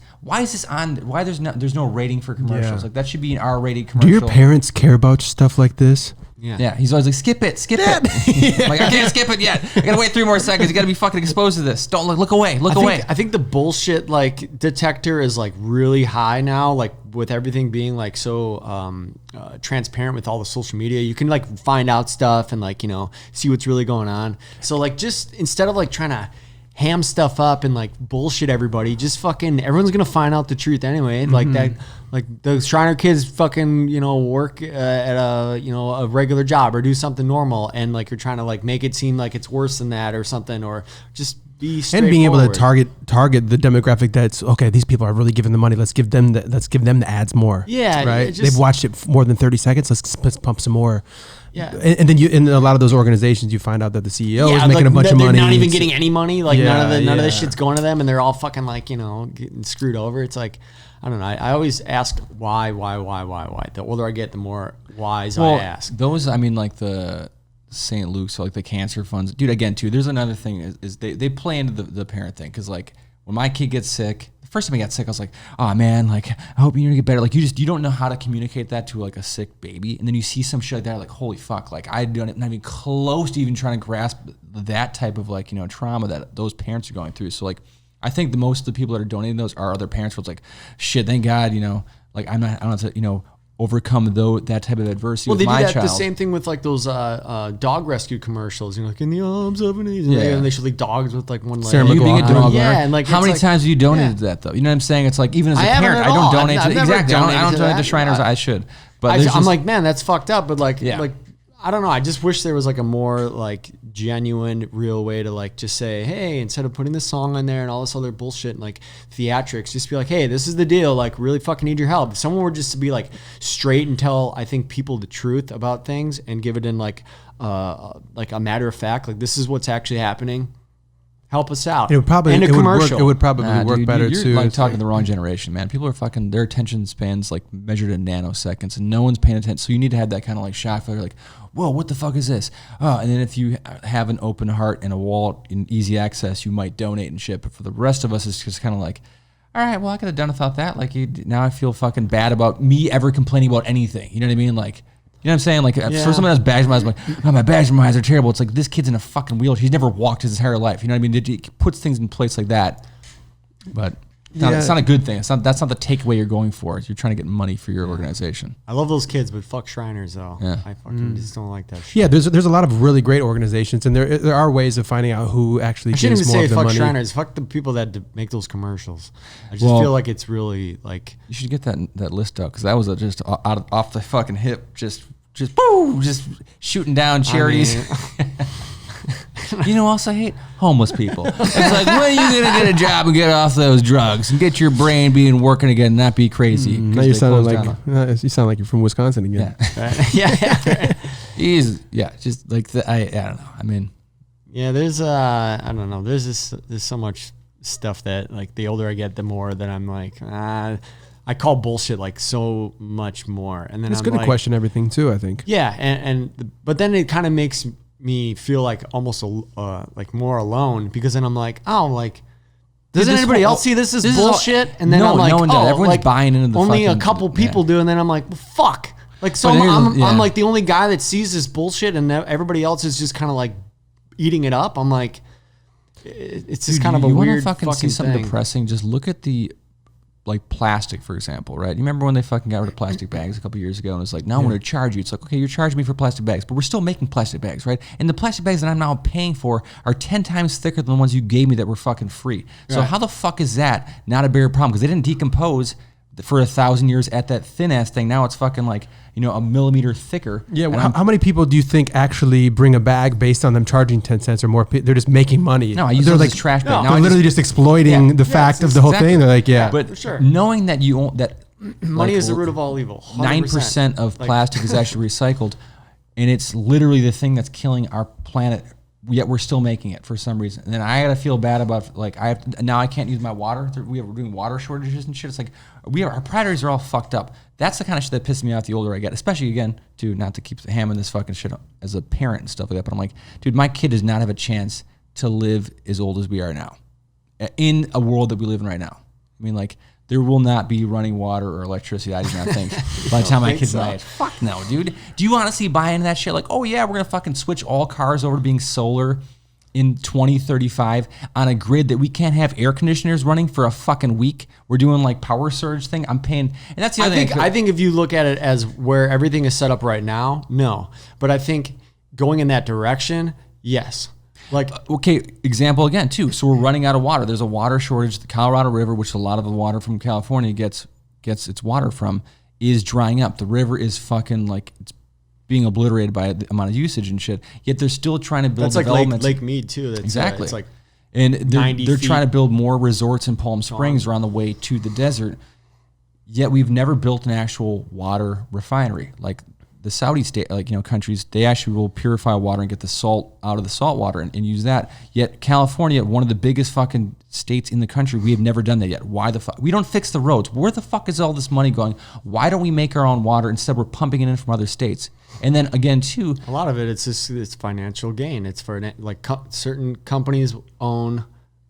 on? Why there's no rating for commercials? Like that should be an R-rated commercial. Do your parents care about stuff like this? Yeah. He's always like, skip it. Like, I can't skip it yet. I gotta wait 3 more seconds. You gotta be fucking exposed to this. Don't look away. I think the bullshit like detector is like really high now. Like with everything being like so transparent with all the social media, you can like find out stuff and like, you know, see what's really going on. So like just instead of like trying to ham stuff up and like bullshit everybody, just fucking everyone's gonna find out the truth anyway. Like that, like the Shriner kids fucking, you know, work at a regular job or do something normal, and like you're trying to like make it seem like it's worse than that or something, or just be straightforward. And being able to target the demographic that's okay. These people are really giving the money. Let's give them the ads more. Yeah, right. They've watched it more than 30 seconds. Let's pump some more. Yeah, and then in a lot of those organizations, you find out that the CEO is making a bunch of money. They're not even getting any money. Like none of this shit's going to them, and they're all fucking like, you know, getting screwed over. It's like, I don't know. I always ask why. The older I get, the more whys I ask. Those, I mean, like the St. Luke's, so like the cancer funds, dude. Again, too. There's another thing is they play into the parent thing, because like when my kid gets sick. First time I got sick, I was like, oh man, like I hope you're gonna get better. Like you don't know how to communicate that to like a sick baby, and then you see some shit like that, like holy fuck, like I'm not even close to even trying to grasp that type of like, you know, trauma that those parents are going through. So like I think most of the people that are donating those are other parents where it's like, shit, thank God, you know, like I don't have to, you know, overcome that type of adversity with my child. The same thing with like those dog rescue commercials, you know, like in the arms of an angel, and they show like dogs with like one leg. Sarah you being a dog owner, and like how many times have you donated to that though? You know what I'm saying? It's like, even as a parent, I don't donate to exactly. I don't donate to Shriners. I should, but I'm like, man, that's fucked up. But like I don't know. I just wish there was like a more like genuine, real way to like just say, hey, instead of putting this song on there and all this other bullshit and like theatrics, just be like, hey, this is the deal. Like, really fucking need your help. If someone were just to be like straight and tell, I think, people the truth about things and give it in like a matter of fact, like this is what's actually happening. Help us out. It would probably work better you're too. Like talking to the wrong generation, man. People are fucking, their attention spans like measured in nanoseconds, and no one's paying attention. So you need to have that kind of like shock value, like, whoa, what the fuck is this? And then if you have an open heart and a wallet and easy access, you might donate and shit. But for the rest of us, it's just kind of like, all right, well, I could have done without that. Like now I feel fucking bad about me ever complaining about anything. You know what I mean? Like, You know what I'm saying? Like for someone else, bags of eyes, like, oh, my bags of eyes are terrible. It's like this kid's in a fucking wheelchair. He's never walked his entire life. You know what I mean? It puts things in place like that. But it's not a good thing. That's not the takeaway you're going for. You're trying to get money for your organization. I love those kids, but fuck Shriners though. Yeah. I fucking just don't like that shit. Yeah, there's a lot of really great organizations, and there are ways of finding out who actually gives more of the money. I shouldn't even say fuck Shriners. Fuck the people that make those commercials. I just feel like it's really like... You should get that list out, because that was just off the fucking hip, just boom, just shooting down charities. You know, also hate homeless people. It's like, when are you gonna get a job and get off those drugs and get your brain being working again, and not be crazy? Now you sound you sound like you're from Wisconsin again. Yeah, just like I don't know. I mean, there's I don't know. There's so much stuff that, like, the older I get, the more that I'm like, I call bullshit like so much more. And then it's good to question everything too, I think. Yeah, but then it kind of makes me feel like almost like more alone, because then I'm like, oh, like, doesn't anybody else see this is bullshit? And then I'm like, no one does. Everyone's like, buying into the only a couple people do, and then I'm like, well, fuck. Like, so I'm like the only guy that sees this bullshit, and everybody else is just kind of like eating it up. I'm like, it's just kind of a weird fucking see something thing. Depressing. Just look at the, like, plastic, for example, right? You remember when they fucking got rid of plastic bags a couple years ago, and it's like, now I'm going to charge you. It's like, okay, you're charging me for plastic bags, but we're still making plastic bags, right? And the plastic bags that I'm now paying for are 10 times thicker than the ones you gave me that were fucking free. So how the fuck is that not a bigger problem? Because they didn't decompose for 1,000 years at that thin ass thing. Now it's fucking like, you know, a millimeter thicker. Yeah. Well, how many people do you think actually bring a bag based on them charging 10 cents or more? They're just making money. No, I use those as trash bags. They're literally just exploiting the fact of the whole thing. They're like, but for sure. Knowing that you own that money is the root of all evil. 9% of plastic is actually recycled, and it's literally the thing that's killing our planet. Yet we're still making it for some reason. And then I gotta feel bad about, like, now I can't use my water. We're doing water shortages and shit. It's like our priorities are all fucked up. That's the kind of shit that pisses me off the older I get. Especially, again, dude, not to keep hammering this fucking shit up as a parent and stuff like that, but I'm like, dude, my kid does not have a chance to live as old as we are now in a world that we live in right now. I mean, like, there will not be running water or electricity, I do not think, by the time my kids die. Fuck no, dude. Do you honestly buy into that shit? Like, oh yeah, we're going to fucking switch all cars over to being solar in 2035 on a grid that we can't have air conditioners running for a fucking week. We're doing, like, power surge thing. I'm paying, and that's the other thing. I think if you look at it as where everything is set up right now, no. But I think going in that direction, yes. Like, okay, example again too. So we're running out of water. There's a water shortage. The Colorado River, which a lot of the water from California gets its water from, is drying up. The river is fucking, like, it's being obliterated by the amount of usage and shit. Yet they're still trying to build developments. Lake Mead too. That's, exactly. It's like, and they're trying to build more resorts in Palm Springs or on the way to the desert. Yet we've never built an actual water refinery. Like, the Saudi state, like, you know, countries, they actually will purify water and get the salt out of the salt water and use that. Yet California, one of the biggest fucking states in the country, we have never done that yet. Why the fuck? We don't fix the roads. Where the fuck is all this money going? Why don't we make our own water? Instead, we're pumping it in from other states. And then again, too, a lot of it, it's financial gain. It's for, like, certain companies own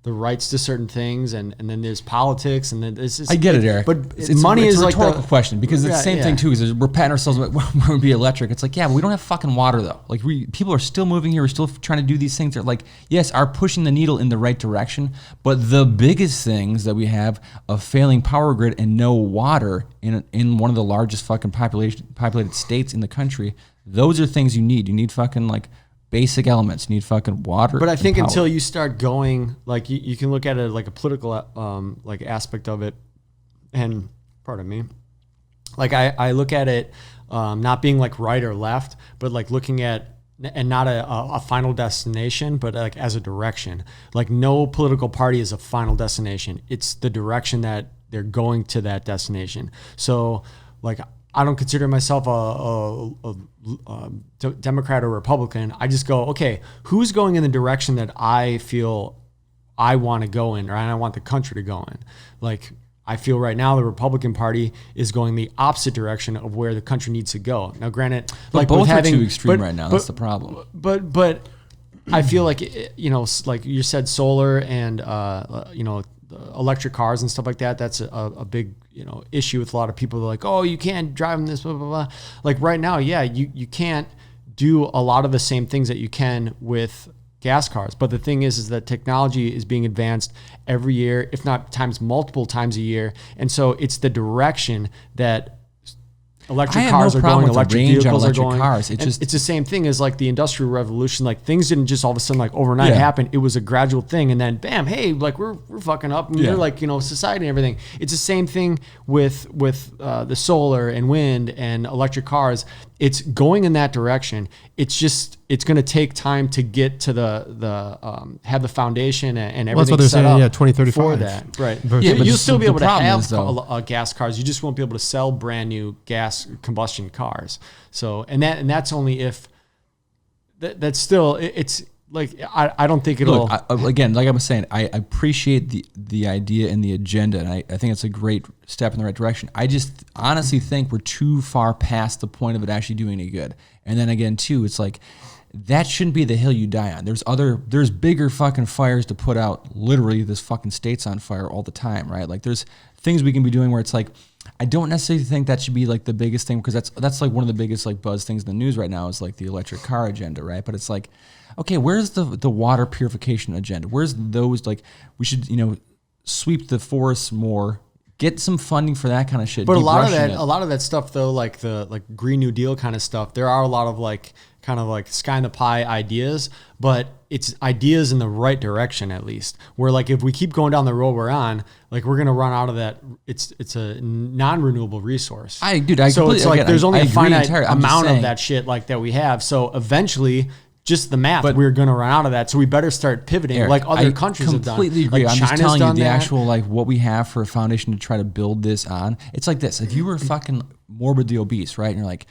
the rights to certain things, and then there's politics, and then this is. I get it, Eric, but money is a like rhetorical question, because it's the same thing too. Is we're patting ourselves like, we're be electric. It's like, yeah, but we don't have fucking water though. Like, people are still moving here. We're still trying to do these things that, like, yes, are pushing the needle in the right direction. But the biggest things that we have, a failing power grid and no water in one of the largest fucking populated states in the country. Those are things you need. You need fucking, like, basic elements. You need fucking water. But I think until you start going, like, you can look at it like a political like aspect of it, and pardon me, like, I look at it not being like right or left, but like looking at, and not a final destination, but like as a direction. Like, no political party is a final destination. It's the direction that they're going to that destination. So, like, I don't consider myself a Democrat or Republican. I just go, okay, who's going in the direction that I feel I want to go in, or I want the country to go in? Like, I feel right now the Republican Party is going the opposite direction of where the country needs to go. Now, granted, like, both are too extreme right now. That's the problem. But I feel like, you know, like you said, solar and you know, electric cars and stuff like that. That's a big, issue with a lot of people. They're like, oh, you can't drive them this, blah, blah, blah. Like right now, yeah, you can't do a lot of the same things that you can with gas cars. But the thing is that technology is being advanced every year, if not multiple times a year. And so it's the direction that electric cars are going, electric vehicles are going. Cars. It's the same thing as like the Industrial Revolution. Like things didn't just all of a sudden like overnight happen. It was a gradual thing, and then bam, hey, like we're fucking up, and you're like society and everything. It's the same thing with the solar and wind and electric cars. It's going in that direction. It's going to take time to get to the have the foundation and everything that's what set they're saying, up 2035 for that. Right. Yeah, You'll still be able to have gas cars. You just won't be able to sell brand new gas combustion cars. So and that's only if that's still it's like I don't think it'll. Look, again, like I was saying, I appreciate the idea and the agenda, and I think it's a great step in the right direction. I just honestly think we're too far past the point of it actually doing any good. And then again, too, it's like that shouldn't be the hill you die on. There's bigger fucking fires to put out. Literally, this fucking state's on fire all the time, right? Like there's things we can be doing where it's like, I don't necessarily think that should be like the biggest thing, because that's like one of the biggest like buzz things in the news right now is like the electric car agenda, right? But it's like, okay, where's the water purification agenda? Where's those, like, we should, sweep the forests more, get some funding for that kind of shit. But a lot of that stuff though, like the Green New Deal kind of stuff, there are a lot of like kind of like sky in the pie ideas, but it's ideas in the right direction at least. Where like if we keep going down the road we're on, like we're gonna run out of that. It's a non-renewable resource. So it's like there's only a finite amount of that shit like that we have. So eventually, just the math, we're going to run out of that. So we better start pivoting, Eric, like other countries have done. I completely agree. Like I'm China's just telling you the that. actual, like, what we have for a foundation to try to build this on. It's like this. If you were fucking morbidly obese, right, and you're like,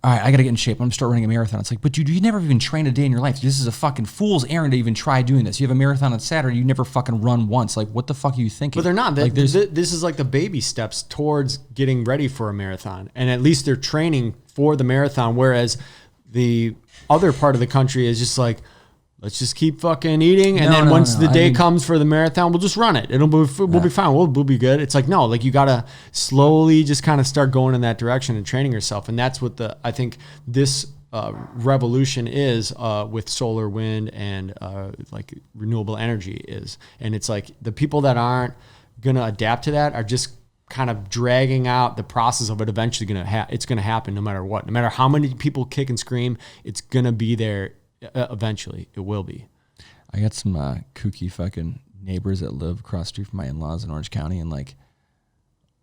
all right, I got to get in shape. I'm going to start running a marathon. It's like, but dude, you never even trained a day in your life. This is a fucking fool's errand to even try doing this. You have a marathon on Saturday. You never fucking run once. Like, what the fuck are you thinking? But they're not. Like, this is like the baby steps towards getting ready for a marathon. And at least they're training for the marathon, whereas the other part of the country is just like, let's just keep fucking eating, and then once the day comes for the marathon, we'll just run it. We'll be fine. We'll be good. It's like, no, like you gotta slowly just kind of start going in that direction and training yourself, and that's what I think this revolution is with solar, wind, and like renewable energy is. And it's like the people that aren't gonna adapt to that are just kind of dragging out the process of it. Eventually, it's gonna happen no matter what. No matter how many people kick and scream, it's gonna be there. Eventually, it will be. I got some kooky fucking neighbors that live across the street from my in-laws in Orange County, and like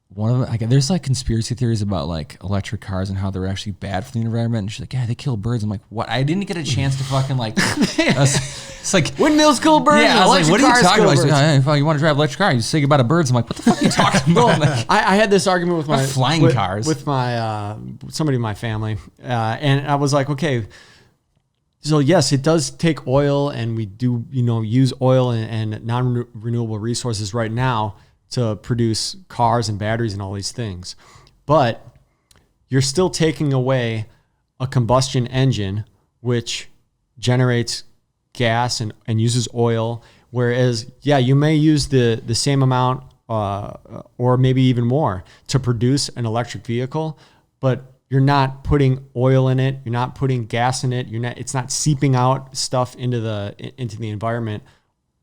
one of them, there's like conspiracy theories about like electric cars and how they're actually bad for the environment. And she's like, yeah, they kill birds. I'm like, what? I didn't get a chance to fucking like. It's like windmills kill birds. Yeah, I was like, what are you talking about? She's like, hey, you want to drive an electric car? You say goodbye to birds. I'm like, what the fuck are you talking about? Like, I had this argument with my flying cars with my somebody in my family, and I was like, okay. So yes, it does take oil, and we do, use oil and non-renewable resources right now to produce cars and batteries and all these things. But you're still taking away a combustion engine, which generates gas and uses oil. Whereas, yeah, you may use the same amount or maybe even more to produce an electric vehicle, but you're not putting oil in it. You're not putting gas in it. It's not seeping out stuff into the environment,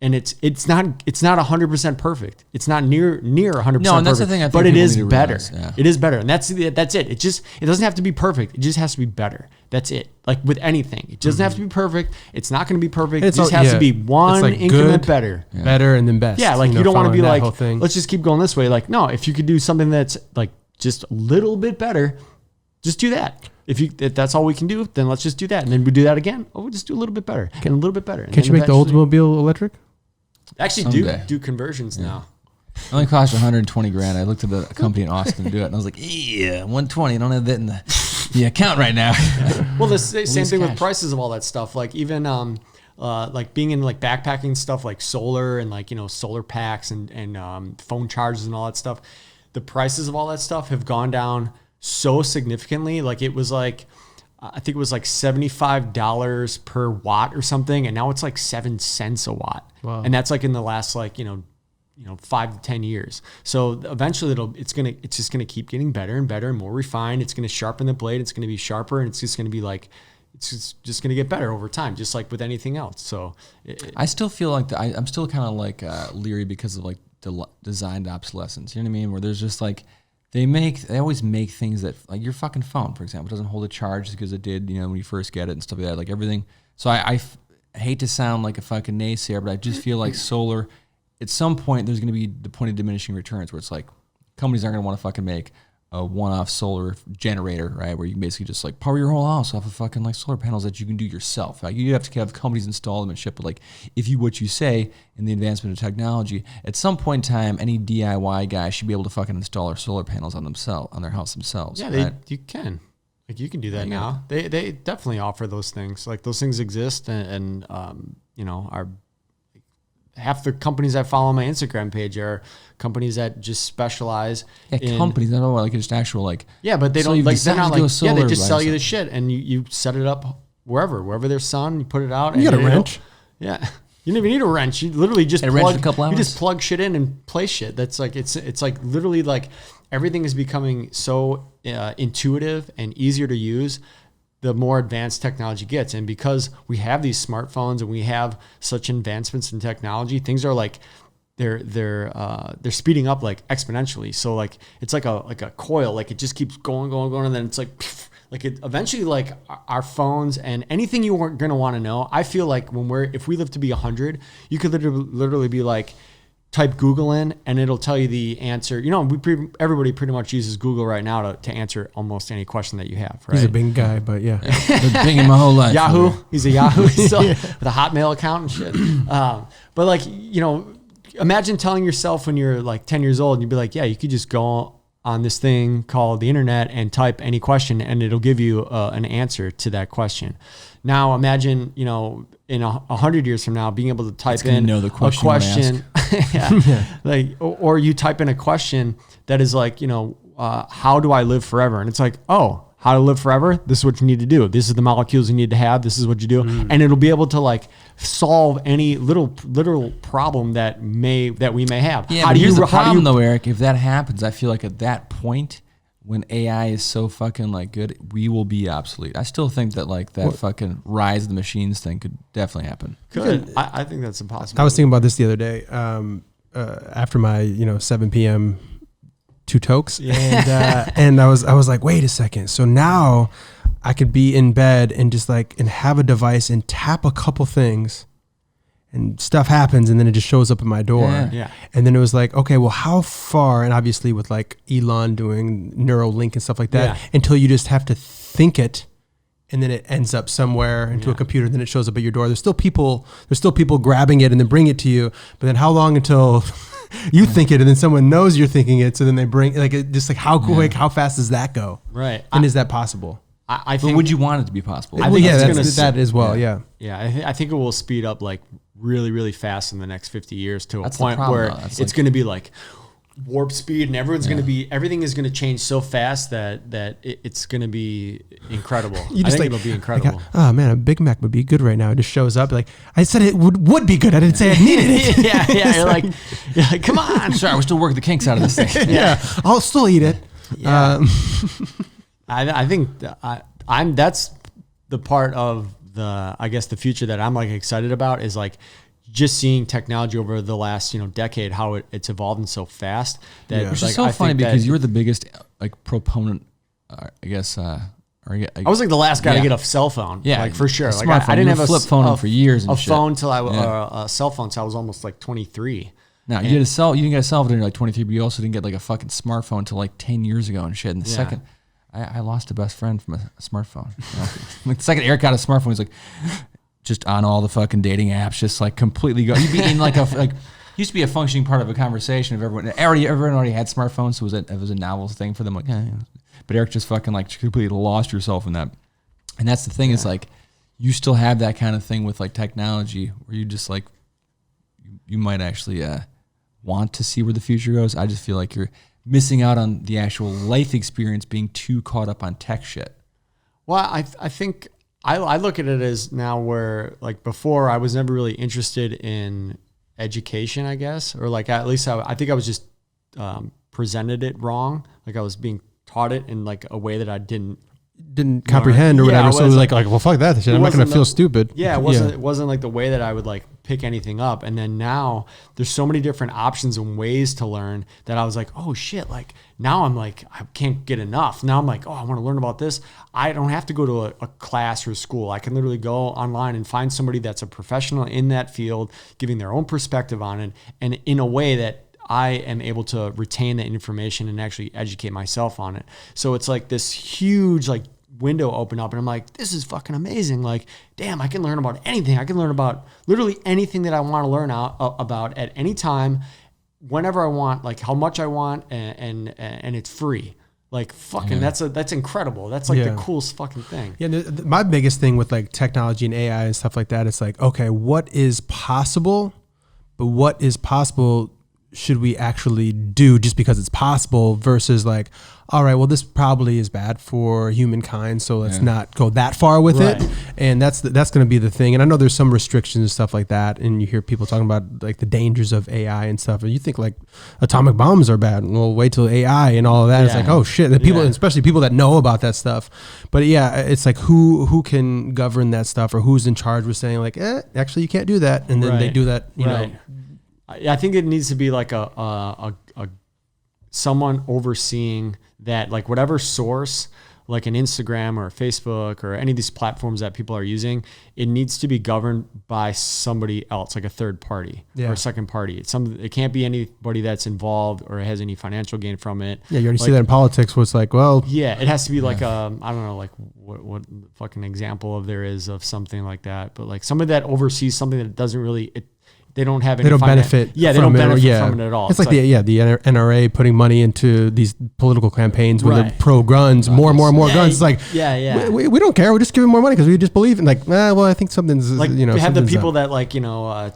and it's not 100% perfect. It's not near 100% perfect. No, and that's the thing. I think but it is better. Realize, yeah. It is better, and that's it. It doesn't have to be perfect. It just has to be better. That's it. Like with anything, it doesn't have to be perfect. It's not going to be perfect. It just has to be one increment better. Yeah. Better and then best. Yeah, like you don't want to be like, let's just keep going this way. Like, no, if you could do something that's like just a little bit better, just do that. If that's all we can do, then let's just do that. And then we do that again. Oh, we'll just do a little bit better and a little bit better. Can't you make the Oldsmobile electric? Actually do conversions now. It only cost $120,000. I looked at the company in Austin to do it, and I was like, yeah, $120. I don't have that in the account right now. Well, the same thing with prices of all that stuff. Like even like being in like backpacking stuff, like solar and like solar packs and phone chargers and all that stuff. The prices of all that stuff have gone down so significantly. Like it was like, I think it was like $75 per watt or something. And now it's like 7 cents a watt. Wow. And that's like in the last 5 to 10 years. So eventually it's just gonna keep getting better and better and more refined. It's gonna sharpen the blade. It's gonna be sharper, and it's just gonna be like, it's just gonna get better over time, just like with anything else. So I still feel like I'm still kind of like leery because of like designed obsolescence. You know what I mean? Where there's just like they always make things that, like your fucking phone, for example, doesn't hold a charge because it did, when you first get it and stuff like that. Like everything. So I hate to sound like a fucking naysayer, but I just feel like solar, at some point, there's going to be the point of diminishing returns where it's like companies aren't going to want to fucking make a one-off solar generator, right? Where you can basically just like power your whole house off of fucking like solar panels that you can do yourself. Like you have to have companies install them and ship. But like what you say in the advancement of technology, at some point in time, any DIY guy should be able to fucking install our solar panels on their house themselves. Yeah, right? you can. Like you can do that now. They definitely offer those things. Like those things exist, and are half the companies I follow on my Instagram page are companies that just specialize in companies. I don't know, like just actual like. Yeah, but they don't like. They're not like. Yeah, they just sell you the shit, and you set it up wherever there's sun. You put it out. You got a wrench. Yeah, you don't even need a wrench. You literally just plug shit in and place shit. That's like it's like literally like everything is becoming so intuitive and easier to use the more advanced technology gets. And because we have these smartphones and we have such advancements in technology, things are like they're speeding up like exponentially. So like it's like a coil, like it just keeps going, and then it's like pff, like it eventually, like our phones and anything you weren't gonna want to know. I feel like if we live to be 100, you could literally be like, type Google in and it'll tell you the answer. Everybody pretty much uses Google right now to answer almost any question that you have, right? He's a Bing guy, but yeah. Been Binging my whole life. Yahoo. He's a Yahoo still with a Hotmail account and shit. But like, imagine telling yourself when you're like 10 years old and you'd be like, yeah, you could just go on this thing called the internet and type any question and it'll give you an answer to that question. Now imagine, in 100 years from now, being able to type in a question, like, or you type in a question that is like, how do I live forever? And it's like, oh, how to live forever? This is what you need to do. This is the molecules you need to have. This is what you do. And it'll be able to like solve any literal problem that we may have. Yeah, here's the problem though, Eric. If that happens, I feel like at that point, when AI is so fucking like good, we will be obsolete. I still think that like that fucking rise of the machines thing could definitely happen. Could. I think that's impossible. I was thinking about this the other day after my 7 p.m. two tokes, and I was like, wait a second. So now I could be in bed and just like and have a device and tap a couple things. And stuff happens, and then it just shows up at my door. Yeah. And then it was like, okay, well, how far? And obviously, with like Elon doing Neuralink and stuff like that, until you just have to think it, and then it ends up somewhere into a computer. And then it shows up at your door. There's still people grabbing it and then bring it to you. But then how long until you think it, and then someone knows you're thinking it, so then they bring just like how quick, how fast does that go? Right. And is that possible? I think. But would you want it to be possible? I think that as well. Yeah. I think it will speed up like really, really fast in the next 50 years to a That's point where it's going to be like warp speed, and everything is going to change so fast that it's going to be incredible. I think it'll be incredible. Like, oh man, a Big Mac would be good right now. It just shows up like I said it would be good. I didn't say I needed it. yeah. You're like, come on. Sorry, we're still working the kinks out of this thing. Yeah, I'll still eat it. Yeah. I think that's the part of the future that I'm like excited about is like just seeing technology over the last decade, how it's evolving so fast. Which is so funny because you're the biggest like proponent, I guess. I was like the last guy to get a cell phone. Yeah, like for sure. Like I didn't have a flip phone for years. And a phone till a cell phone till I was almost like 23. Now you didn't get a cell phone until you're like 23, but you also didn't get like a fucking smartphone until like 10 years ago and shit. And the second. I lost a best friend from a smartphone. Like the second Eric got a smartphone, he's like just on all the fucking dating apps, just like completely go. You'd be in like used to be a functioning part of a conversation of everyone. Everyone already had smartphones, so it was a novel thing for them. Like, but Eric just fucking like completely lost yourself in that. And that's the thing is like you still have that kind of thing with like technology where you just like you might actually want to see where the future goes. I just feel like you're missing out on the actual life experience, being too caught up on tech shit. Well, I think I look at it as now where like before I was never really interested in education, I guess, or like at least I think I was just presented it wrong. Like I was being taught it in like a way that I didn't comprehend or whatever. So it was like, well, fuck that shit. I'm not going to feel stupid. Yeah. It wasn't like the way that I would like pick anything up. And then now there's so many different options and ways to learn that I was like, oh shit. Like now I'm like, I can't get enough. Now I'm like, oh, I want to learn about this. I don't have to go to a class or a school. I can literally go online and find somebody that's a professional in that field, giving their own perspective on it. And in a way that I am able to retain that information and actually educate myself on it. So it's like this huge like window open up and I'm like, this is fucking amazing. Like, damn, I can learn about anything. I can learn about literally anything that I want to learn about at any time, whenever I want, like how much I want, and it's free. Like fucking, that's incredible. That's like the coolest fucking thing. Yeah. My biggest thing with like technology and AI and stuff like that, it's like, okay, what is possible, but what is possible should we actually do just because it's possible versus like, all right, well, this probably is bad for humankind, so let's not go that far with it. And that's going to be the thing. And I know there's some restrictions and stuff like that. And you hear people talking about like the dangers of AI and stuff. And you think like atomic bombs are bad. Well, wait till AI and all of that. It's like, oh shit. The people, especially people that know about that stuff. But yeah, it's like who can govern that stuff or who's in charge with saying like, actually you can't do that. And then they do that, you know. I think it needs to be like a someone overseeing that, like whatever source, like an Instagram or a Facebook or any of these platforms that people are using, it needs to be governed by somebody else, like a third party or a second party. It can't be anybody that's involved or has any financial gain from it. Yeah, you already see that in politics where it's like, well... Yeah, it has to be like, I don't know, like what fucking example of there is of something like that. But like somebody that oversees something that doesn't really... They don't have any. They don't benefit. Yeah, they don't benefit from it at all. It's like the NRA putting money into these political campaigns when they're pro guns, more and more guns. It's like, we don't care. We just give them more money because we just believe in like, well, I think something's like, you have the people that like,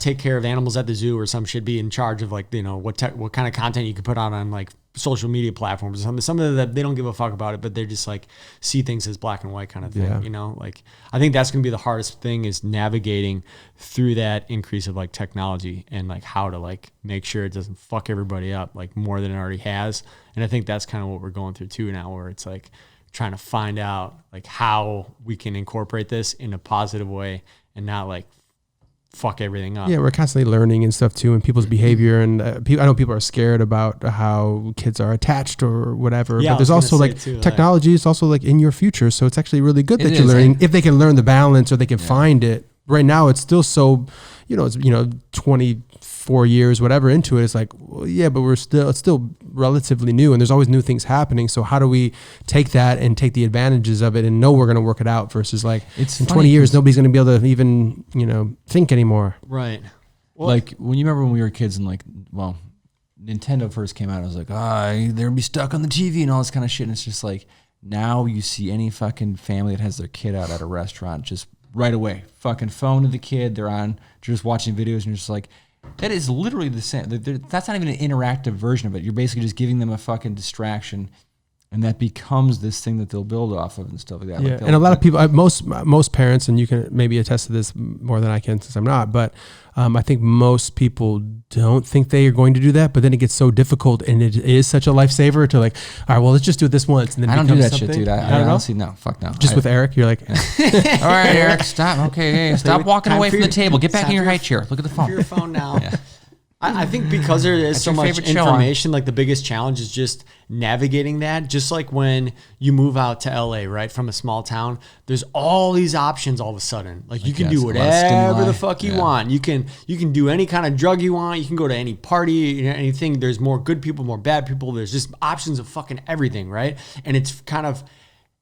take care of animals at the zoo or some should be in charge of like, what kind of content you can put out on like social media platforms or something. Some of that they don't give a fuck about it, but they're just like see things as black and white kind of thing. Like I think that's gonna be the hardest thing is navigating through that increase of like technology and like how to like make sure it doesn't fuck everybody up like more than it already has. And I think that's kind of what we're going through too now, where it's like trying to find out like how we can incorporate this in a positive way and not like fuck everything up. Yeah, we're constantly learning and stuff too, and people's behavior. And I know people are scared about how kids are attached or whatever. Yeah, but there's also like technology is also like in your future, so it's actually really good that you're learning if they can learn the balance or they can find it. Right now, it's still so, it's 24 years, whatever into it. It's like, well, yeah, but it's still relatively new, and there's always new things happening. So how do we take that and take the advantages of it and know we're going to work it out versus like in 20 years, nobody's going to be able to even, think anymore. Right. Well, like when you remember when we were kids and like, well, Nintendo first came out, I was like, they're going to be stuck on the TV and all this kind of shit. And it's just like, now you see any fucking family that has their kid out at a restaurant, just right away, fucking phone to the kid. They're just watching videos and you're just like, that is literally the same. That's not even an interactive version of it. You're basically just giving them a fucking distraction, and that becomes this thing that they'll build off of and stuff like that. Yeah, and a lot of people, most parents, and you can maybe attest to this more than I can since I'm not, but I think most people don't think they are going to do that, but then it gets so difficult, and it is such a lifesaver to like, all right, well, let's just do it this once, and then I don't do that shit, dude. I honestly, no, fuck no. Just with Eric, you're like, all right, Eric, stop. Okay, hey, stop walking away from the table. Get back in your high chair. Look at the phone. Your phone now. Yeah. I think because there is so much information, like the biggest challenge is just navigating that. Just like when you move out to LA, right, from a small town, there's all these options all of a sudden. Like you can do whatever the fuck you want. You can do any kind of drug you want. You can go to any party, anything. There's more good people, more bad people. There's just options of fucking everything, right? And it's kind of,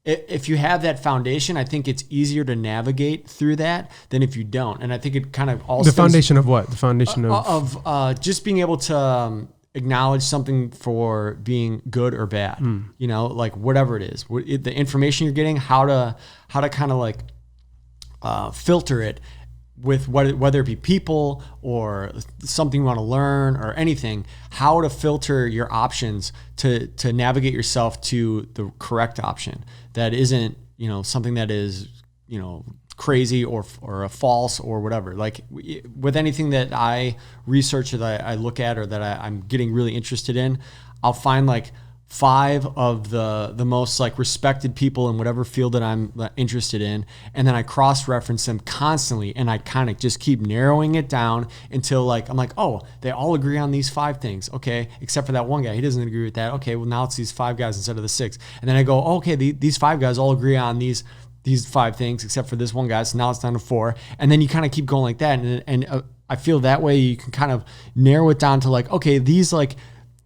if you have that foundation, I think it's easier to navigate through that than if you don't. And I think it kind of all the foundation of what? The foundation of just being able to acknowledge something for being good or bad. Like whatever it is, the information you're getting, how to kind of like filter it with whether it be people or something you want to learn or anything, how to filter your options to navigate yourself to the correct option that isn't, something that is, crazy or a false or whatever. Like with anything that I research, that I look at, or that I'm getting really interested in, I'll find like 5 of the most like respected people in whatever field that I'm interested in, and then I cross-reference them constantly, and I kind of just keep narrowing it down until like I'm like, oh, they all agree on these 5 things, okay, except for that one guy, he doesn't agree with that. Okay, well now it's these 5 guys instead of the 6, and then I go, oh, okay, these 5 guys all agree on these 5 things except for this one guy, so now it's down to 4, and then you kind of keep going like that, and I feel that way you can kind of narrow it down to like, okay, these like.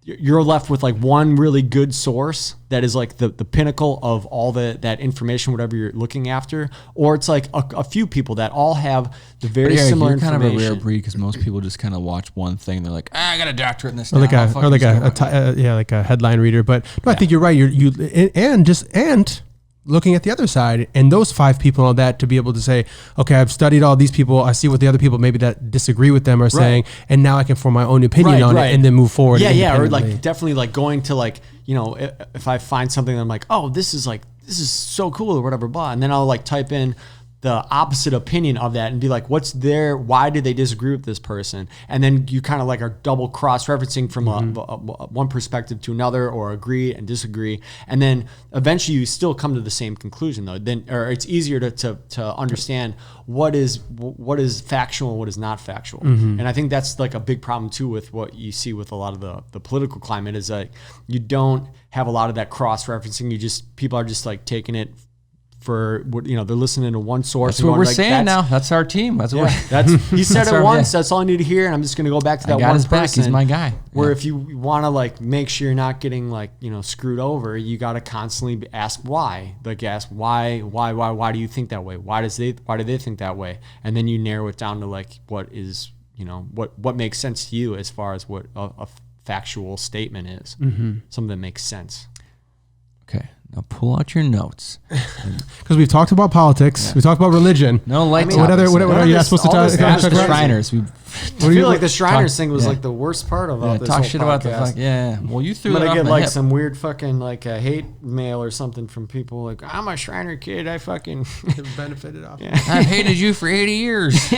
You're left with like one really good source that is like the pinnacle of all that information, whatever you're looking after, or it's like a few people that all have the very similar you're kind information. of a rare breed because most people just kind of watch one thing. They're like, I got a doctorate in this. Or like a headline reader. But no, I think you're right. And looking at the other side and those 5 people and all that, to be able to say, okay, I've studied all these people. I see what the other people maybe that disagree with them are saying, and now I can form my own opinion on it and then move forward. Yeah, or like definitely like going to like, you know, if I find something that I'm like, oh, this is so cool or whatever, blah, and then I'll like type in the opposite opinion of that and be like, why did they disagree with this person? And then you kind of like are double cross-referencing from one perspective to another, or agree and disagree. And then eventually you still come to the same conclusion though. Or it's easier to understand what is factual and what is not factual. Mm-hmm. And I think that's like a big problem too with what you see with a lot of the political climate, is that you don't have a lot of that cross-referencing. People are just like taking it for what, you know, they're listening to one source. That's what we're saying now. That's our team. He said it once. That's all I need to hear, and I'm just going to go back to that one person. Back. He's my guy. Where if you want to like make sure you're not getting like, you know, screwed over, you got to constantly ask why. Like ask why do you think that way? Why do they think that way? And then you narrow it down to like what is, you know, what makes sense to you as far as what a factual statement is. Mm-hmm. Something that makes sense. Okay. Now pull out your notes. Because we've talked about politics. We talked about religion. No light topics. What are you not supposed to talk about? The Shriners. I feel like the Shriners thing was like the worst part of all this talk whole shit podcast. About the fuck. Yeah. Well, you threw it off. I'm gonna get my like hip. some weird fucking like hate mail or something from people like, I'm a Shriner kid. I fucking benefited off. Yeah. I've hated you for 80 years.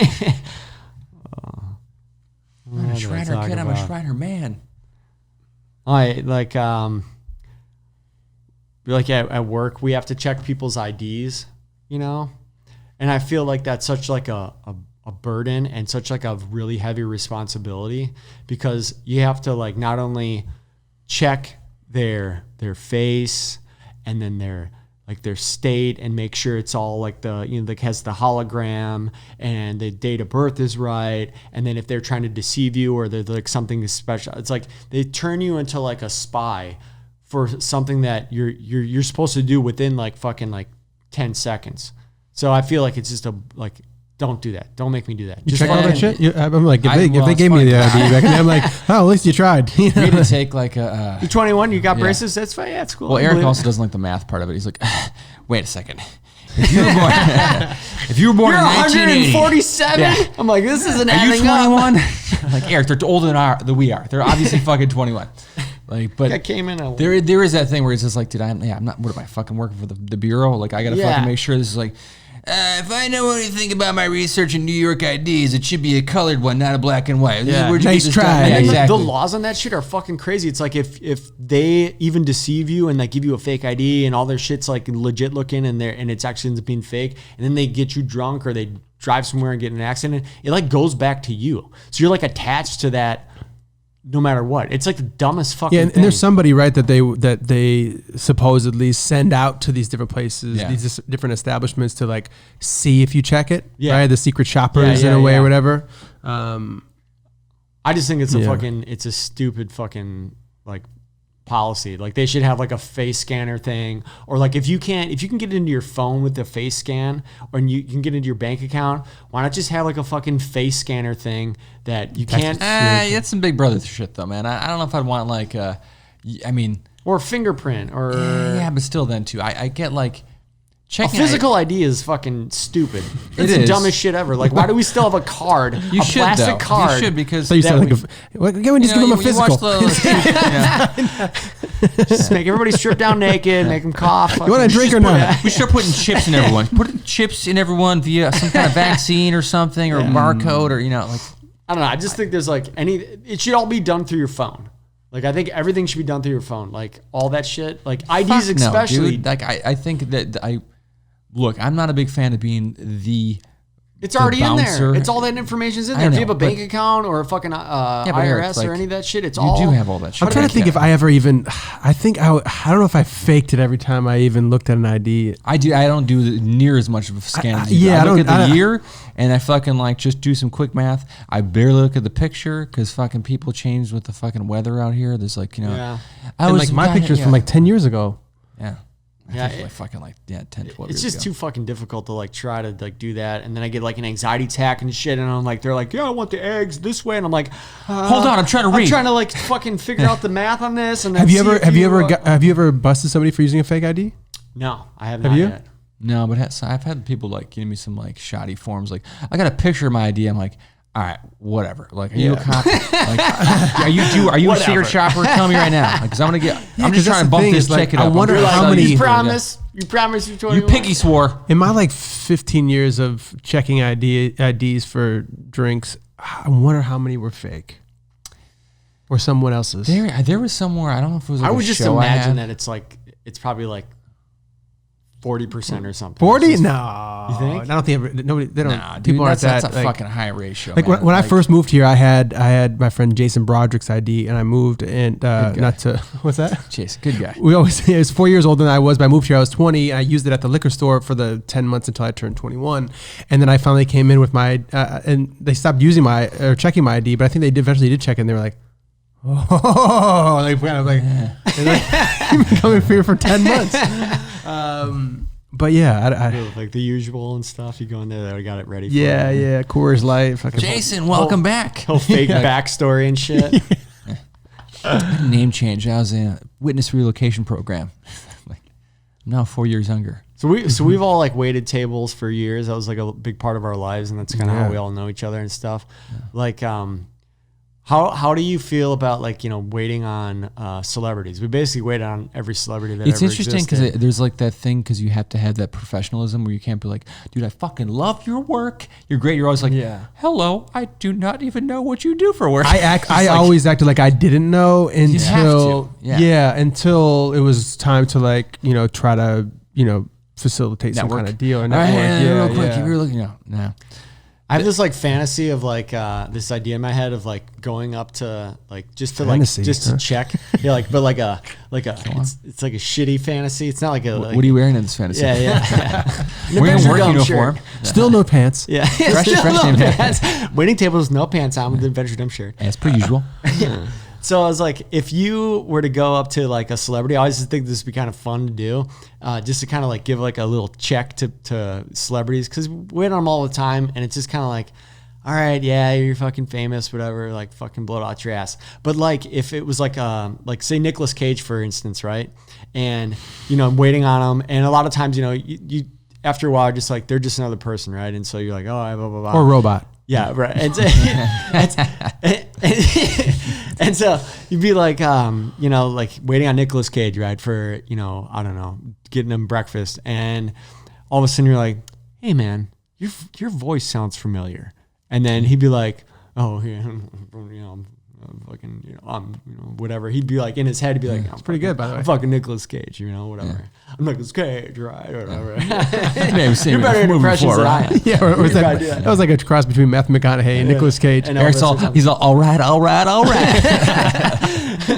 I'm a Shriner kid. I'm a Shriner man. I like at work, we have to check people's IDs, you know? And I feel like that's such like a burden and such like a really heavy responsibility, because you have to like not only check their face and then their state and make sure it's all like like has the hologram and the date of birth is right. And then if they're trying to deceive you or they're like something special, it's like they turn you into like a spy for something that you're supposed to do within like fucking like 10 seconds. So I feel like it's just don't do that. Don't make me do that. You check all that shit? I'm like, if they gave me the ID back then, I'm like, oh, at least you tried. You need to take like a... You're 21, you got braces, that's fine. Yeah, it's cool. Well, Eric also doesn't like the math part of it. He's like, wait a second. If you were born in 1980... 147? Yeah. I'm like, this isn't adding up. Are you 21? Like, Eric, they're older than we are. They're obviously fucking 21. Like, but I came in there is that thing where it's just like, dude, I'm not. What am I fucking working for the bureau? Like, I gotta fucking make sure this is like. If I know anything about my research in New York IDs, it should be a colored one, not a black and white. Yeah, nice try. Yeah, exactly. The laws on that shit are fucking crazy. It's like if they even deceive you and they give you a fake ID and all their shit's like legit looking and it's actually ends up being fake, and then they get you drunk or they drive somewhere and get in an accident, it like goes back to you. So you're like attached to that. No matter what, it's like the dumbest fucking thing. And there's somebody, right, that they supposedly send out to these different places, these different establishments to like see if you check it, right? The secret shoppers in a way or whatever. I just think it's it's a stupid fucking like policy. Like they should have like a face scanner thing, or like if you can get into your phone with the face scan, or you can get into your bank account, why not just have like a fucking face scanner thing that you can't. That's some Big Brother shit though, man. I don't know if I'd want like or fingerprint or yeah, but still then too. I get like Checking a physical ID is fucking stupid. It's the dumbest shit ever. Like, why do we still have a card? You a should, plastic though. card. You should, because you said can we just give him a physical? Just make everybody strip down naked, make them cough. You want a drink or not? We start putting chips in everyone. Put chips in everyone via some kind of vaccine or something, or barcode, or like. I don't know. I just think there's like it should all be done through your phone. Like, I think everything should be done through your phone. Like, all that shit. Like, IDs especially. No, dude. Like, I think that look, I'm not a big fan of being it's already in there. It's all that information's in there. If you have a bank account or a fucking IRS or any of that shit, it's all. You do have all that shit. I'm trying to think if I ever even. I think I don't know if I faked it every time I even looked at an ID. I do. I don't do near as much of a scan. I look at the year and I fucking like just do some quick math. I barely look at the picture because fucking people change with the fucking weather out here. There's like my pictures from like 10 years ago. Yeah. Yeah, 10, 12 it's years just ago. too fucking difficult to like try to like do that, and then I get like an anxiety attack and shit, and I'm like, they're like, yeah, I want the eggs this way, and I'm like, hold on, I'm trying to read. I'm trying to like fucking figure out the math on this. And then have you ever busted somebody for using a fake ID? No, I have not yet. No, but I've had people like give me some like shoddy forms. Like, I got a picture of my ID. I'm like, all right, whatever. Like, are you a cop? Like, are you a secret shopper? Tell me right now, because I'm just trying to bump this ticket up. I wonder how many. You promise you're 21. You piggy swore. In my like 15 years of checking IDs for drinks, I wonder how many were fake, or someone else's. There was somewhere, I don't know if it was. Like I would just imagine that it's probably like 40% or something. 40? No. You think? I don't think nobody. They don't. Nah, dude, people aren't that's that. a fucking high ratio. Like when I first moved here, I had my friend Jason Broderick's ID, and I moved and not to what's that? Jason, good guy. We always he was 4 years older than I was, but I moved here. I was 20. And I used it at the liquor store for the 10 months until I turned 21, and then I finally came in with my and they stopped checking my ID, but I think they eventually did check, and they were like, oh, like kind of like, you've been coming here for 10 months. But yeah, like the usual and stuff. You go in there, I got it ready. Yeah, Coors Light. Jason, welcome back. Whole fake backstory and shit. Name change. I was in a witness relocation program. Like, I'm now 4 years younger. So we've all like waited tables for years. That was like a big part of our lives, and that's kind of how we all know each other and stuff. Yeah. Like, how do you feel about like, waiting on celebrities? We basically waited on every celebrity that it's ever interesting because there's like that thing, because you have to have that professionalism where you can't be like, dude, I fucking love your work. You're great. You're always like, hello, I do not even know what you do for work. I always acted like I didn't know until until it was time to like, try to, facilitate network. Some kind of deal or network. Real quick, if you're looking out now. I have this like fantasy of like this idea in my head of like going up to like just to check. Yeah, like but like a it's like a shitty fantasy. It's not like a. What are you wearing in this fantasy? Yeah. Wearing work uniform. Still no pants. Yeah. Fresh no pants. Waiting tables, no pants on with the Adventure Dumb shirt. As per usual. Yeah. So I was like, if you were to go up to like a celebrity, I always think this would be kind of fun to do, just to kind of like give like a little check to celebrities, because we wait on them all the time, and it's just kind of like, all right, yeah, you're fucking famous, whatever, like fucking blow it out your ass. But like if it was like say Nicolas Cage, for instance, right? And I'm waiting on him, and a lot of times you after a while just like they're just another person, right? And so you're like, oh, blah blah blah, or robot. Yeah, right. And so you'd be like, like waiting on Nicolas Cage, right? For, I don't know, getting him breakfast. And all of a sudden you're like, hey man, your voice sounds familiar. And then he'd be like, oh yeah, fucking, whatever. He'd be like in his head, he'd be like, it's pretty good, by the way. I'm fucking Nicolas Cage, whatever. Yeah. I'm Nicolas Cage, right? Or whatever. You're better at impressions than I am. Yeah, that was like a cross between Matthew McConaughey and Nicolas Cage. And he's all right.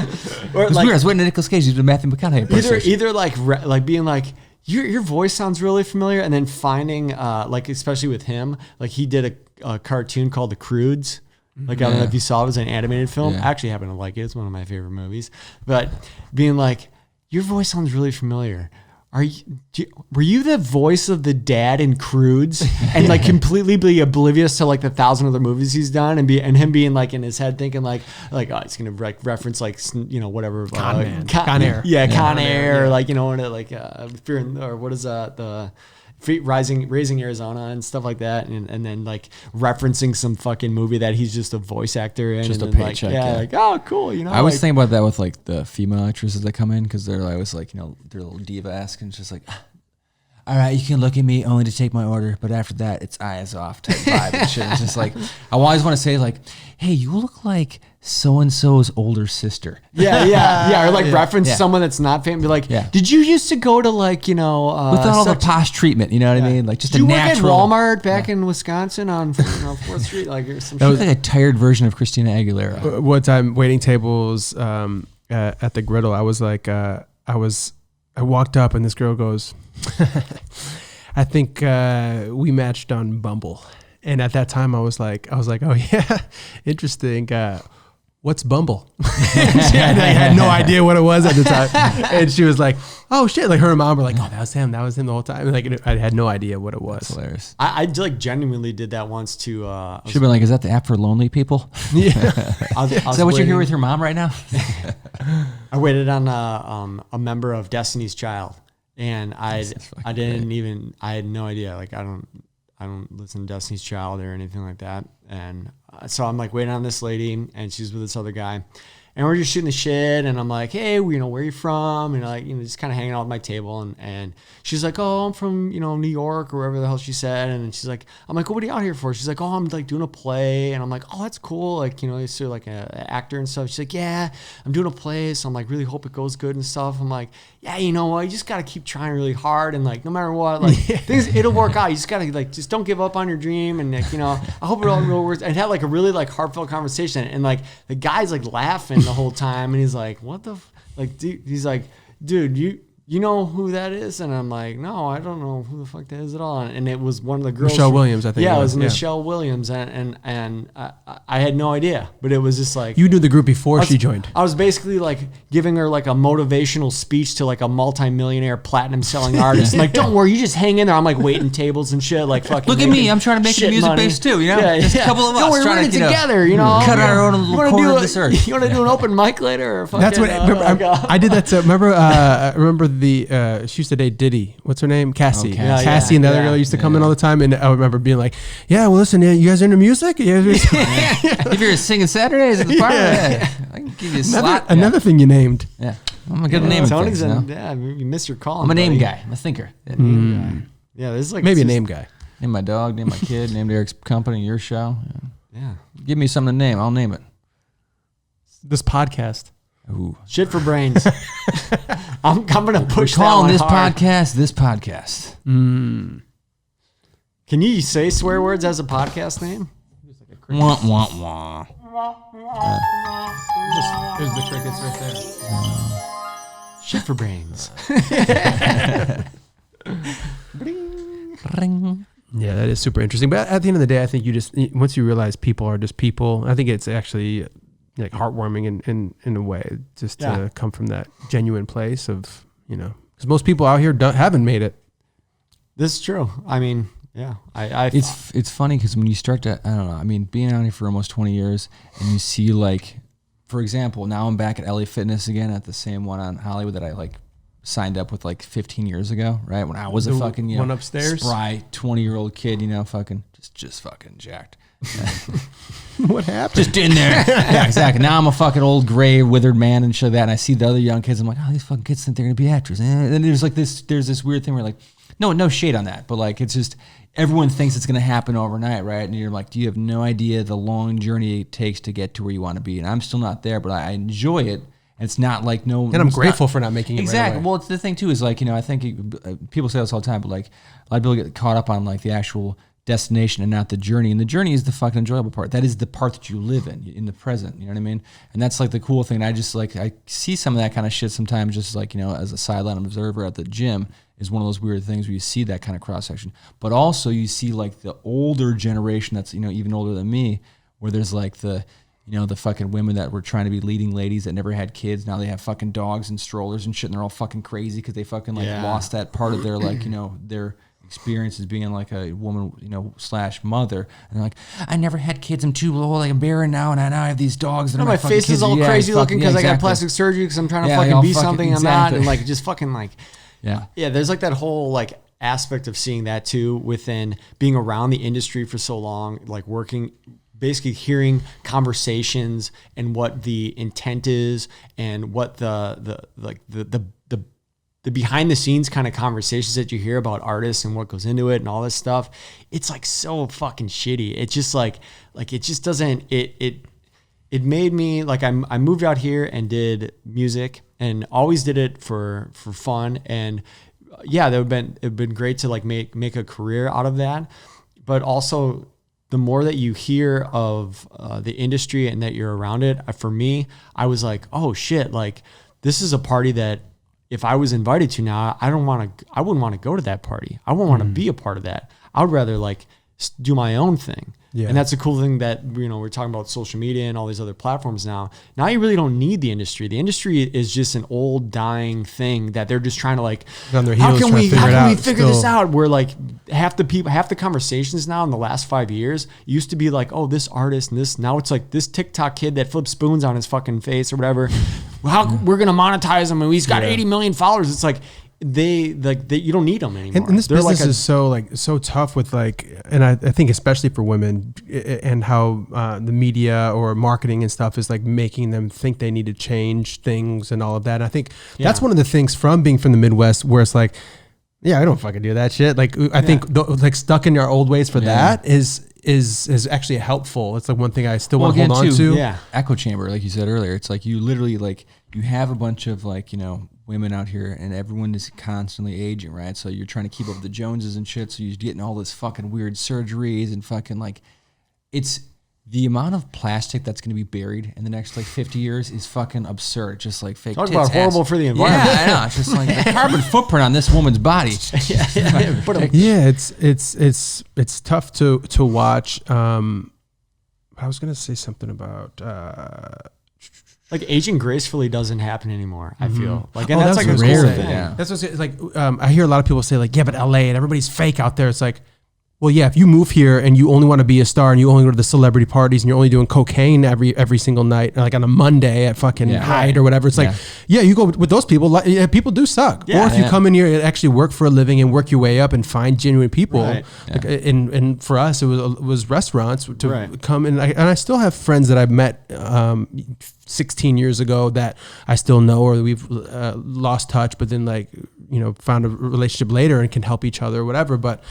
It's weird. I was waiting to Nicolas Cage. He's doing Matthew McConaughey. Either like being like, your voice sounds really familiar, and then finding like, especially with him, like he did a cartoon called The Croods. Like, I don't know if you saw it, was an animated film. I actually happen to like it. It's one of my favorite movies. But being like, your voice sounds really familiar. were you the voice of the dad in Croods and like completely be oblivious to like the 1,000 other movies he's done and him being like in his head thinking like oh, he's gonna reference like whatever Con Air, Con Air, like like Fear or what is the Raising Arizona and stuff like that, and then like referencing some fucking movie that he's just a voice actor in, just and a paycheck. Like oh cool, I always think about that with like the female actresses that come in because they're always like they're a little diva-esque and it's just like, all right, you can look at me only to take my order, but after that it's eyes off type vibe and shit. It's just like I always want to say like, hey, you look like so and so's older sister. Yeah, or like reference someone that's not famous. Be like, did you used to go to like without all the posh treatment? You know what I mean? Like just did a you natural. work at Walmart back in Wisconsin on 4th Street, like or some. That was like a tired version of Christina Aguilera. One time waiting tables at the Griddle, I was like, I walked up and this girl goes, I think we matched on Bumble. And at that time I was like, oh yeah, interesting. What's Bumble? I had no idea what it was at the time. And she was like, oh shit. Like her and mom were like, oh, that was him the whole time. And like I had no idea what it was. That's hilarious. I like genuinely did that once to should have been like, is that the app for lonely people? Yeah. Is that what you're here with your mom right now? I waited on a member of Destiny's Child, and I had no idea. Like I don't listen to Destiny's Child or anything like that. And so I'm like waiting on this lady, and she's with this other guy, and we're just shooting the shit. And I'm like, hey, where are you from? And like, just kind of hanging out at my table. And she's like, oh, I'm from, New York or wherever the hell she said. And she's like, I'm like, oh, what are you out here for? She's like, oh, I'm like doing a play. And I'm like, oh, that's cool. Like, you're sort of like an actor and stuff. She's like, yeah, I'm doing a play. So I'm like, really hope it goes good and stuff. I'm like, yeah, you know what? You just got to keep trying really hard. And like, no matter what, like it'll work out. You just got to like, just don't give up on your dream. And like, I hope it all really works. And had like a really like heartfelt conversation. And like the guy's like laughing the whole time. And he's like, what the, dude, he's like, dude, you know who that is? And I'm like, no, I don't know who the fuck that is at all. And it was one of the girls. Michelle Williams, I think. Yeah, it was Michelle Williams. And I had no idea, but it was just like. You knew the group before she joined. I was basically like giving her like a motivational speech to like a multi-millionaire platinum selling artist. Like, don't worry, you just hang in there. I'm like waiting tables and shit. Like fucking. Look at me, I'm trying to make a music base too, Just a couple of us. Don't worry, we're in it together, cut our own little corner of this earth. You want to do an open mic later? Or fucking, that's what I did that. Remember, I remember the. She used to date Diddy. What's her name? Cassie. Cassie and the other girl used to come in all the time. And I remember being like, yeah, well, listen, you guys are into music? If you're singing Saturdays at the party, I can give you a slot. Another thing you named. Yeah. I'm a good name. Tony's you missed your call. I'm a name guy. I'm a thinker. Yeah, this is like. Maybe a name guy. Name my dog, name my kid, named Eric's company, your show. Yeah. Give me something to name. I'll name it. This podcast. Ooh. Shit for brains. I'm gonna push We're calling this hard. podcast this podcast. Can you say swear words as a podcast name? Wah wah wah. There's the crickets right there. Shit for brains. Ring. Yeah, that is super interesting. But at the end of the day, I think once you realize people are just people, I think it's actually like heartwarming in a way, just to come from that genuine place of, because most people out here haven't made it. This is true. I mean, yeah, it's funny because when you start to, I don't know, I mean, being out here for almost 20 years and you see like, for example, now I'm back at LA Fitness again at the same one on Hollywood that I like signed up with like 15 years ago, right? When I was a fucking, one upstairs, spry 20-year-old kid, fucking just fucking jacked. What happened? Just in there. Yeah, exactly. Now I'm a fucking old gray withered man and shit like that. And I see the other young kids. I'm like, oh, these fucking kids think they're gonna be actors. And then there's this weird thing where like, no shade on that, but like it's just everyone thinks it's gonna happen overnight, right? And you're like, you have no idea the long journey it takes to get to where you want to be. And I'm still not there, but I enjoy it. And it's not like and I'm grateful for not making it exactly. Right away. Well, it's the thing too is like I think people say this all the time, but like a lot of people get caught up on like the actual destination and not the journey. And the journey is the fucking enjoyable part. That is the part that you live in the present. You know what I mean? And that's like the cool thing. And I just like, I see some of that kind of shit sometimes just like, as a sideline observer at the gym is one of those weird things where you see that kind of cross section. But also you see like the older generation that's, even older than me, where there's like the, you know, the fucking women that were trying to be leading ladies that never had kids. Now they have fucking dogs and strollers and shit, and they're all fucking crazy because they fucking like lost that part of their like, you know, their experience as being like a woman, you know, / mother. And they're like, I never had kids. I'm too old. Like I'm barren now, and now I have these dogs. No, my face is all crazy looking because I got plastic surgery because I'm trying to fucking be something I'm not, and like just fucking like yeah. There's like that whole like aspect of seeing that too within being around the industry for so long, like working. Basically hearing conversations and what the intent is and what the behind the scenes kind of conversations that you hear about artists and what goes into it and all this stuff, it's like so fucking shitty. It's just like it just doesn't, it made me like, I moved out here and did music and always did it for fun. And yeah, it'd been great to like make a career out of that. But also, the more that you hear of the industry and that you're around it, for me, I was like, oh shit, like this is a party that if I was invited to now, I wouldn't want to go to that party. I wouldn't want to be a part of that. I would rather like do my own thing. Yeah. And that's a cool thing that, you know, we're talking about social media and all these other platforms now. Now you really don't need the industry. The industry is just an old dying thing that they're just trying to like, how can we figure this out? Where like half the conversations now in the last 5 years used to be like, oh, this artist and this, now it's like this TikTok kid that flips spoons on his fucking face or whatever. We're going to monetize him and he's got 80 million followers. It's like, they you don't need them anymore. And this business is so tough with like, and I think especially for women and how the media or marketing and stuff is like making them think they need to change things and all of that. And I think that's one of the things from being from the Midwest where it's like, yeah, I don't fucking do that shit. Like I think like stuck in our old ways for that is actually helpful. It's like one thing I still want to hold on to. Yeah. Echo chamber, like you said earlier. It's like you literally like you have a bunch of like, you know, women out here and everyone is constantly aging, right? So you're trying to keep up with the Joneses and shit. So you're getting all this fucking weird surgeries and fucking like, it's the amount of plastic that's going to be buried in the next like 50 years is fucking absurd. Just like fake. Talk about horrible for the environment. Yeah, I know. It's just like the carbon footprint on this woman's body. It's tough to watch. I was going to say something about, like aging gracefully doesn't happen anymore. I feel like, and that's like a rare cool thing. Yeah. That's what's like. I hear a lot of people say like, yeah, but LA and everybody's fake out there. It's like, well, yeah, if you move here and you only want to be a star and you only go to the celebrity parties and you're only doing cocaine every single night, like on a Monday at fucking Hyde or whatever, it's like, yeah, you go with those people. People do suck. Yeah, or if you come in here and actually work for a living and work your way up and find genuine people. Right. Like, and for us, it was restaurants to come in. And I still have friends that I've met 16 years ago that I still know, or we've lost touch, but then like, you know, found a relationship later and can help each other or whatever. But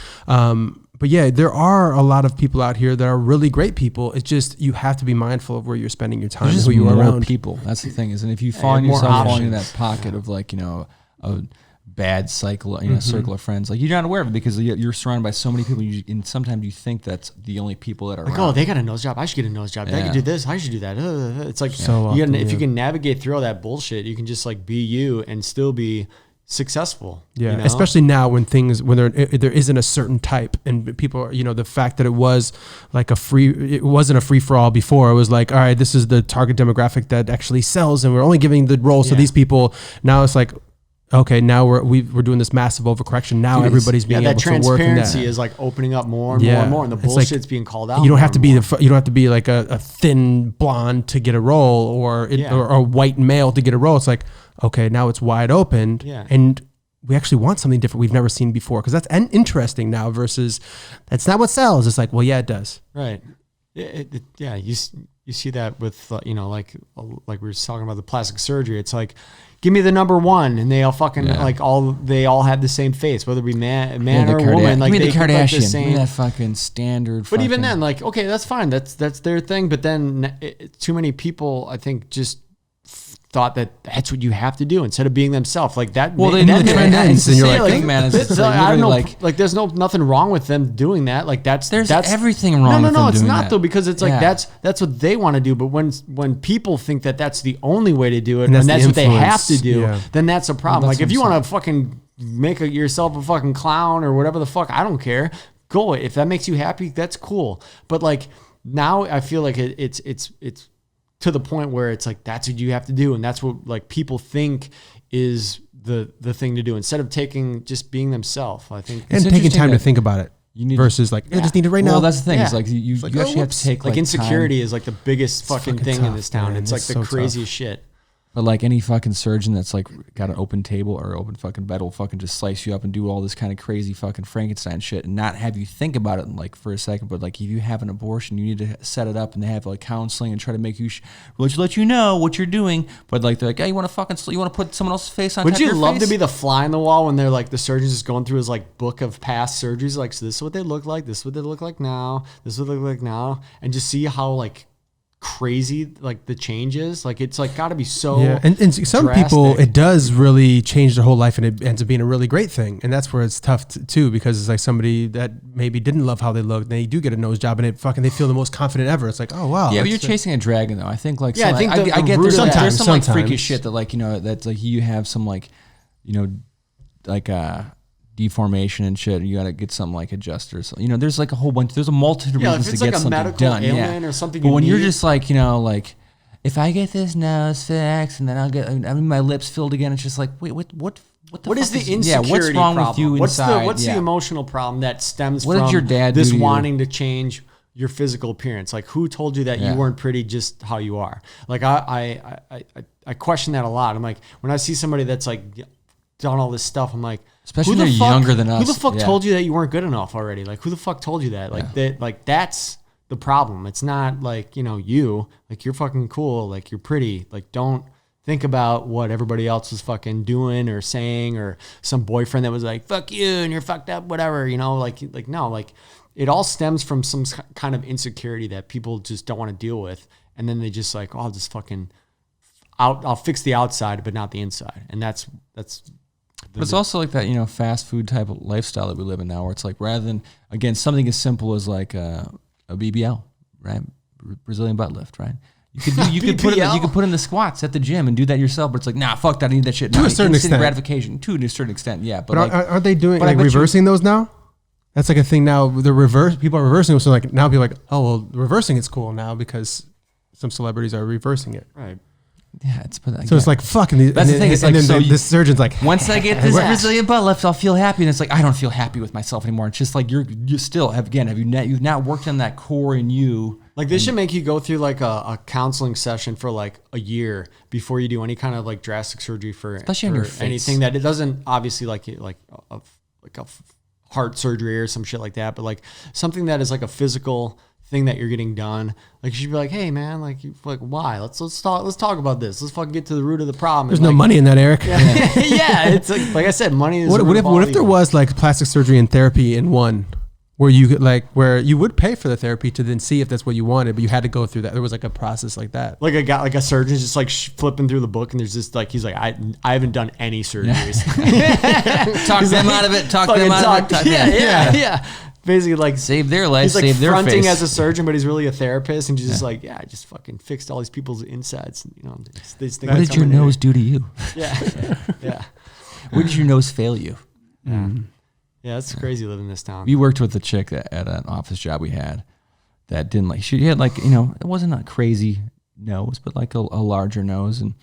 yeah, there are a lot of people out here that are really great people. It's just, you have to be mindful of where you're spending your time, who you are around. People. That's the thing. And if you find yourself falling in that pocket of like, you know, a bad cycle, you know, circle of friends, like you're not aware of it because you're surrounded by so many people, and sometimes you think that's the only people that are like, around. Oh, they got a nose job. I should get a nose job. They can do this. I should do that. It's like, if you can navigate through all that bullshit, you can just like be you and still be successful. Yeah, you know? Especially now when there isn't a certain type, and people are, you know, the fact that it was like it wasn't a free for all before. It was like, all right, this is the target demographic that actually sells, and we're only giving the roles to these people. Now it's like, okay, now we're doing this massive overcorrection. Now everybody's being able to work in that. Transparency is like opening up more and more and more, and the bullshit's being called out. You don't have to be you don't have to be like a thin blonde to get a role, or a white male to get a role. It's like, okay, now it's wide open, and we actually want something different we've never seen before, because that's interesting now versus that's not what sells. It's like, well, yeah, it does. Right. You see that with like we were talking about the plastic surgery. It's like, give me the number one, and they all fucking they all have the same face, whether it be man or woman. Like, give me the Kardashian. Like the same. Give me that fucking standard. But even then, like, okay, that's fine. That's their thing. But then too many people, I think, just thought that that's what you have to do instead of being themselves. Like that. Well, they know the trend ends, and you're like, man, I don't know. Like, there's nothing wrong with them doing that. Like that's everything wrong. No, it's not though, because it's like that's what they want to do. But when people think that that's the only way to do it, and that's what they have to do, then that's a problem. Like if you want to fucking make yourself a fucking clown or whatever the fuck, I don't care. Go. If that makes you happy, that's cool. But like now, I feel like it's to the point where it's like, that's what you have to do. And that's what like people think is the thing to do instead of just being themselves. I think. And taking time to think about it. You need versus like, I just need it right now. Well, that's the thing. It's like you actually have to take like insecurity time. is like the biggest fucking thing in this town. Man. It's like the craziest shit. But like any fucking surgeon that's like got an open table or open fucking bed will fucking just slice you up and do all this kind of crazy fucking Frankenstein shit and not have you think about it like for a second. But like if you have an abortion, you need to set it up and they have like counseling and try to make you let you know what you're doing. But like they're like, hey, you want to put someone else's face on? Would you love face? to be the fly in the wall when they're like the surgeon's just going through his like book of past surgeries? Like, so this is what they look like. This is what they look like now. This is what they look like now, and just see how like crazy like the changes. Like it's like got to be so and some drastic. People it does really change their whole life and it ends up being a really great thing, and that's where it's tough too, because it's like somebody that maybe didn't love how they looked, they do get a nose job and they feel the most confident ever. It's like, oh wow, but you're chasing a dragon though. I think like I think I get there's some like freaky shit that like that's like you have some like like deformation and shit. You got to get something like adjusters. There's like a whole bunch. There's a multitude of reasons to get something done. If it's like a medical ailment or something, but when you're just like like if I get this nose fixed and then I'll get my lips filled again, it's just like wait, what is the insecurity what's wrong problem? with you inside? What's the emotional problem that stems what from did your dad this do wanting to change your physical appearance? Like who told you that you weren't pretty just how you are? Like I question that a lot. I'm like, when I see somebody that's like done all this stuff, I'm like, especially when they're younger than us. Who the fuck told you that you weren't good enough already? Like who the fuck told you that? Like that's the problem. It's not like, you like you're fucking cool. Like you're pretty. Like don't think about what everybody else is fucking doing or saying, or some boyfriend that was like, fuck you and you're fucked up, whatever, like no, like it all stems from some kind of insecurity that people just don't want to deal with. And then they just like, oh, I'll just fucking I'll fix the outside, but not the inside. And that's but it's also like that, fast food type of lifestyle that we live in now, where it's like rather than, again, something as simple as like a BBL, right? Brazilian butt lift, right? You could put in the squats at the gym and do that yourself, but it's like, nah, fuck that, I need that shit. To a certain extent. Gratification, to a certain extent, yeah. But like, are they doing like reversing those now? That's like a thing now. People are reversing them, so like now people are like, oh well, reversing it's cool now because some celebrities are reversing it. Right. Yeah, so it's like fucking. That's the thing. It's like the surgeon's like, once I get this Brazilian butt lift, I'll feel happy. And it's like I don't feel happy with myself anymore. It's just like you still have you've not worked on that core in you. Like this should make you go through like a counseling session for like a year before you do any kind of like drastic surgery for anything that it doesn't obviously like a heart surgery or some shit like that, but like something that is like a physical thing that you're getting done. Like you should be like, hey man, like why? Let's talk about this. Let's fucking get to the root of the problem. There's no money in that, Eric. Yeah, yeah, it's like I said, money is. What if there was like plastic surgery and therapy in one, where you could where you would pay for the therapy to then see if that's what you wanted, but you had to go through that. There was like a process like that. Like a surgeon's just like flipping through the book, and there's just like he's like, I haven't done any surgeries. Talk them out of it. Talk them out of it. Yeah. Basically, like save their life, he's like save their face. fronting as a surgeon, but he's really a therapist, and just like, I just fucking fixed all these people's insides. What did your nose do to you? Yeah. Where did your nose fail you? Yeah, it's crazy living in this town. We worked with a chick at an office job we had that didn't like. She had like it wasn't a crazy nose, but like a larger nose, and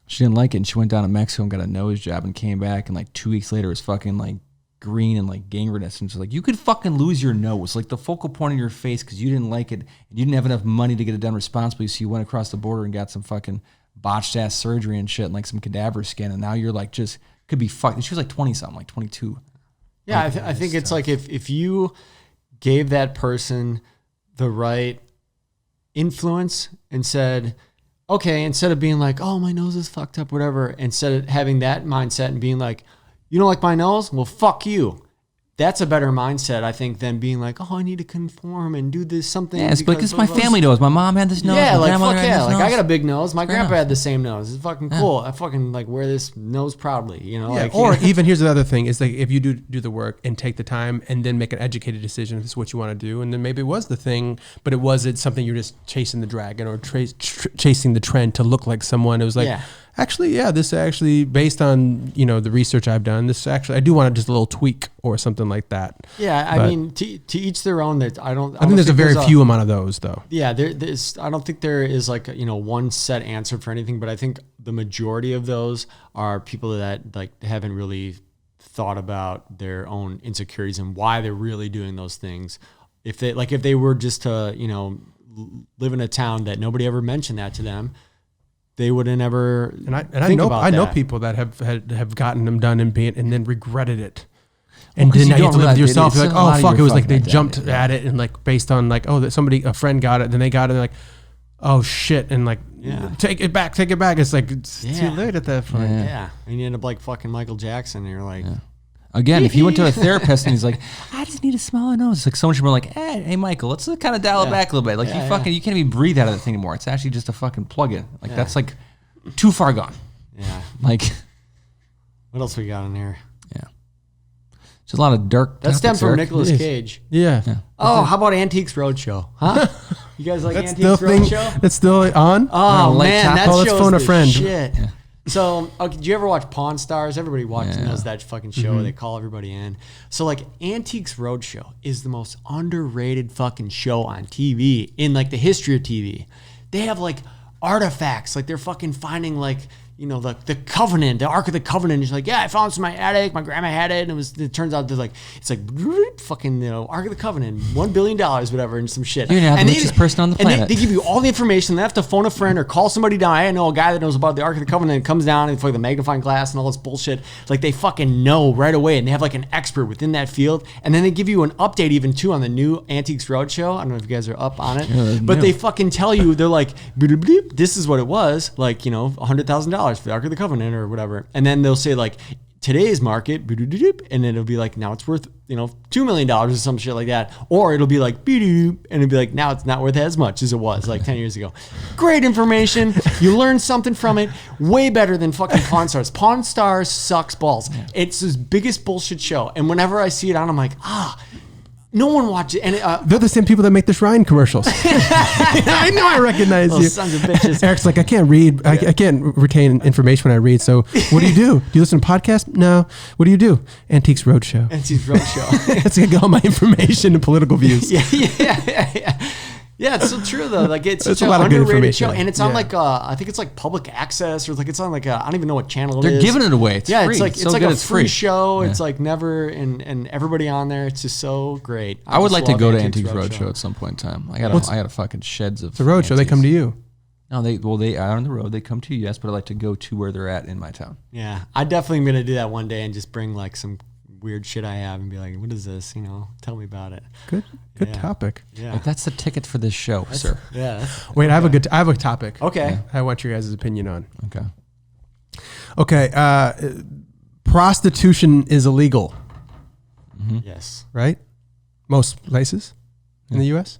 she didn't like it. And she went down to Mexico and got a nose job, and came back, and like 2 weeks later, it was fucking like green and like gangrenous, and she's like, you could fucking lose your nose, like the focal point of your face, because you didn't like it and you didn't have enough money to get it done responsibly, so you went across the border and got some fucking botched ass surgery and shit, and like some cadaver skin, and now you're like just could be fucked. And she was like 20 something, like 22. Yeah, I think it's like if you gave that person the right influence and said, okay, instead of being like, oh, my nose is fucked up, whatever, instead of having that mindset and being like, you don't like my nose? Well, fuck you. That's a better mindset, I think, than being like, oh, I need to conform and do this something. Yeah, it's because my family knows. My mom had this nose. Yeah, like, fuck yeah. Like, I got a big nose. My grandpa had the same nose. It's fucking cool. I fucking, like, wear this nose proudly, Yeah, like, or even, here's the other thing, is like, if you do the work and take the time and then make an educated decision if this is what you want to do, and then maybe it was the thing, but it wasn't something you're just chasing the dragon or chasing the trend to look like someone. It was like, Actually, yeah, this actually based on the research I've done. This actually I do want just a little tweak or something like that. Yeah, I mean to each their own. That I think there's a very few amount of those though. Yeah, there's. I don't think there is like one set answer for anything, but I think the majority of those are people that like haven't really thought about their own insecurities and why they're really doing those things. If they were just to live in a town that nobody ever mentioned that to them, they would have never. I know people that have gotten them done and then regretted it, and then you have to live with yourself. You're like, oh fuck, it was like they jumped at it and like based on like a friend got it, then they got it, and like, oh shit, and like take it back. It's like it's too late at that point. Yeah, and you end up like fucking Michael Jackson, and you're like. Yeah. Again, if you went to a therapist and he's like, I just need a smaller nose. It's like someone should be like, hey Michael, let's kind of dial it back a little bit. Like you can't even breathe out of the thing anymore. It's actually just a fucking plug-in. Like that's like too far gone. Yeah. Like, what else we got in here? Yeah. Just a lot of dark. That stemmed from Nicolas Cage. Yeah. Oh, how about Antiques Roadshow? Huh? You guys like Antiques Roadshow? That's still on? Oh man, that let's phone a friend. Shit. Yeah. So, okay, do you ever watch Pawn Stars? Everybody knows that fucking show where they call everybody in. So, like, Antiques Roadshow is the most underrated fucking show on TV in, like, the history of TV. They have, like, artifacts. Like, they're fucking finding, like, the Covenant, the Ark of the Covenant. It's like, I found this in my attic. My grandma had it. And it turns out there's like, it's like fucking, Ark of the Covenant, $1 billion, whatever, and some shit. You're the richest person on the planet. And they give you all the information. They have to phone a friend or call somebody down. I know a guy that knows about the Ark of the Covenant and comes down and like the magnifying glass and all this bullshit. Like they fucking know right away. And they have like an expert within that field. And then they give you an update even too on the new Antiques Roadshow. I don't know if you guys are up on it, but they fucking tell you, they're like, this is what it was. Like, $100,000 for the Ark of the Covenant or whatever. And then they'll say like today's market, and then it'll be like, now it's worth, $2 million or some shit like that. Or it'll be like, and it'll be like, now it's not worth as much as it was like 10 years ago. Great information. You learn something from it. Way better than fucking Pawn Stars. Pawn Stars sucks balls. Yeah. It's his biggest bullshit show. And whenever I see it on, I'm like, no one watches it. And they're the same people that make the Shrine commercials. I know I recognize you. Sons of bitches. Eric's like, I can't read. I can't retain information when I read. So what do you do? Do you listen to podcasts? No. What do you do? Antiques Roadshow. Antiques Roadshow. That's going to get all my information and political views. Yeah. Yeah, it's so true though. Like it's such an underrated show, and it's on like I think it's like public access or like it's on like I don't even know what channel it is. They're giving it away. It's free. It's like a free show. Yeah. It's like never and everybody on there. It's just so great. I would like to go to Antiques Roadshow at some point in time. I got fucking sheds of. The roadshow. They come to you. No, they are on the road. They come to you, yes, but I like to go to where they're at in my town. Yeah, I definitely am gonna do that one day and just bring like some weird shit I have and be like, what is this? Tell me about it. Good topic. Yeah. Like, that's the ticket for this show, sir. Yeah. Wait, I have a topic. Okay. Yeah. I want your guys' opinion on. Okay. Prostitution is illegal. Mm-hmm. Yes. Right? Most places in the US.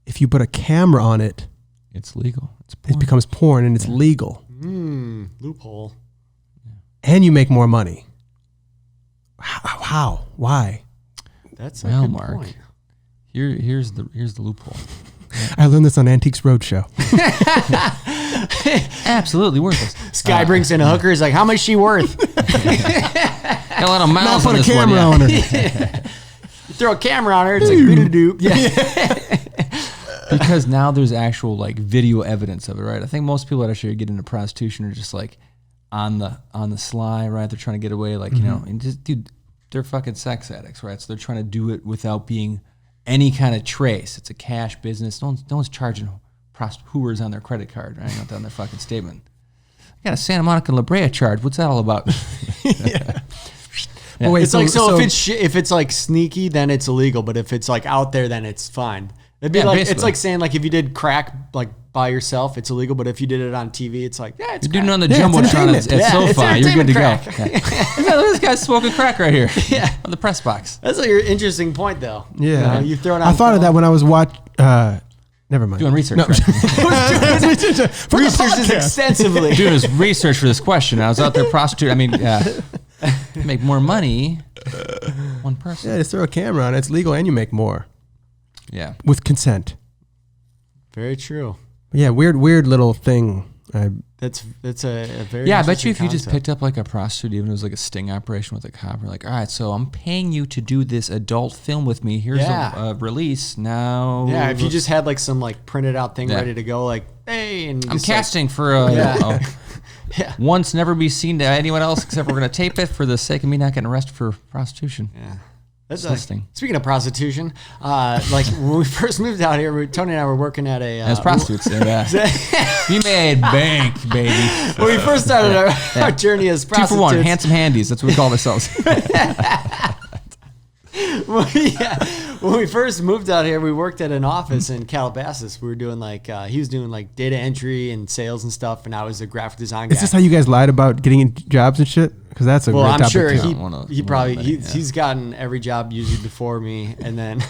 If you put a camera on it, it's legal. It becomes porn and it's legal. Loophole. And you make more money. How? Why? That's a good Mark. Point. Here's the loophole. I learned this on Antiques Roadshow. Absolutely worthless. This guy brings in a hooker. He's like, how much is she worth? Got a lot of miles on put this a camera one, on her. You throw a camera on her. It's like doop. Yeah. Because now there's actual like video evidence of it, right? I think most people that actually get into prostitution are just like on the sly, right? They're trying to get away, like and just dude, they're fucking sex addicts, right? So they're trying to do it without being any kind of trace. It's a cash business. No one's charging hooers on their credit card, right? Not on their fucking statement. I got a Santa Monica La Brea charge. What's that all about? Yeah. But wait, it's like if it's like sneaky, then it's illegal. But if it's like out there, then it's fine. It'd be like basically. It's like saying like if you did crack like by yourself, it's illegal. But if you did it on TV, it's like it's you're doing it on the jumbotron at SoFi. You're good to go. Look at this guy's smoking crack right here. Yeah, on the press box. That's like your interesting point, though. Yeah, you throw it on. I thought of that when I was never mind. Doing research. No. Researches extensively. Doing his research for this question. I was out there prostituting. Make more money. One person. Yeah, just throw a camera on it. It's legal and you make more. Yeah. With consent. Very true. Yeah, weird little thing That's a very yeah. I bet you if concept. you just picked up like a prostitute, even if it was like a sting operation with a cop, you're like, all right, so I'm paying you to do this adult film with me. Here's a release now. Yeah, if you just had like some like printed out thing ready to go, like hey, and I'm casting for once never be seen to anyone else except we're gonna tape it for the sake of me not getting arrested for prostitution. Yeah. That's speaking of prostitution, like when we first moved out here, Tony and I were working at as prostitutes. We made bank, baby. When we first started our journey as prostitutes. 2 for 1, handsome handies. That's what we call ourselves. When we first moved out here, we worked at an office in Calabasas. We were doing like he was doing like data entry and sales and stuff, and I was a graphic design guy. Is this how you guys lied about getting in jobs and shit? Because that's a great I'm topic sure too. he's gotten every job usually before me, and then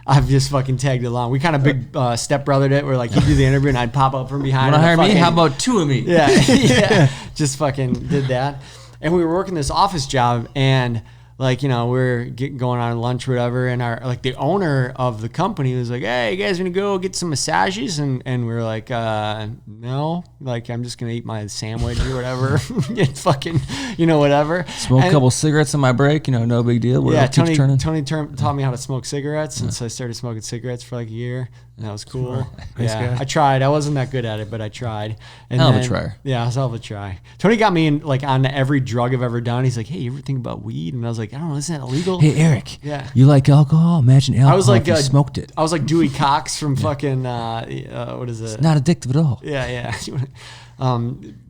I've just fucking tagged along. We kind of big stepbrothered it. Where like he'd do the interview and I'd pop up from behind. Want to hire me? How about 2 of me? Yeah, just fucking did that. And we were working this office job, and like, you know, we're going on lunch or whatever, and our like the owner of the company was like, hey, you guys gonna go get some massages? And we were like, no, like I'm just gonna eat my sandwich or whatever. And fucking, you know, whatever. Smoke a couple cigarettes on my break, you know, no big deal. Yeah, Tony taught me how to smoke cigarettes, and so I started smoking cigarettes for like a year, and that was cool. Yeah, I tried. I wasn't that good at it, but I tried. And hell of a try. Yeah, I was hell of a try. Tony got me in like on every drug I've ever done. He's like, hey, you ever think about weed? And I was like, I don't know, isn't that illegal? Hey, Eric. Yeah. You like alcohol? Imagine alcohol. I was like, if you smoked it. I was like Dewey Cox from fucking what is it? It's not addictive at all. Yeah.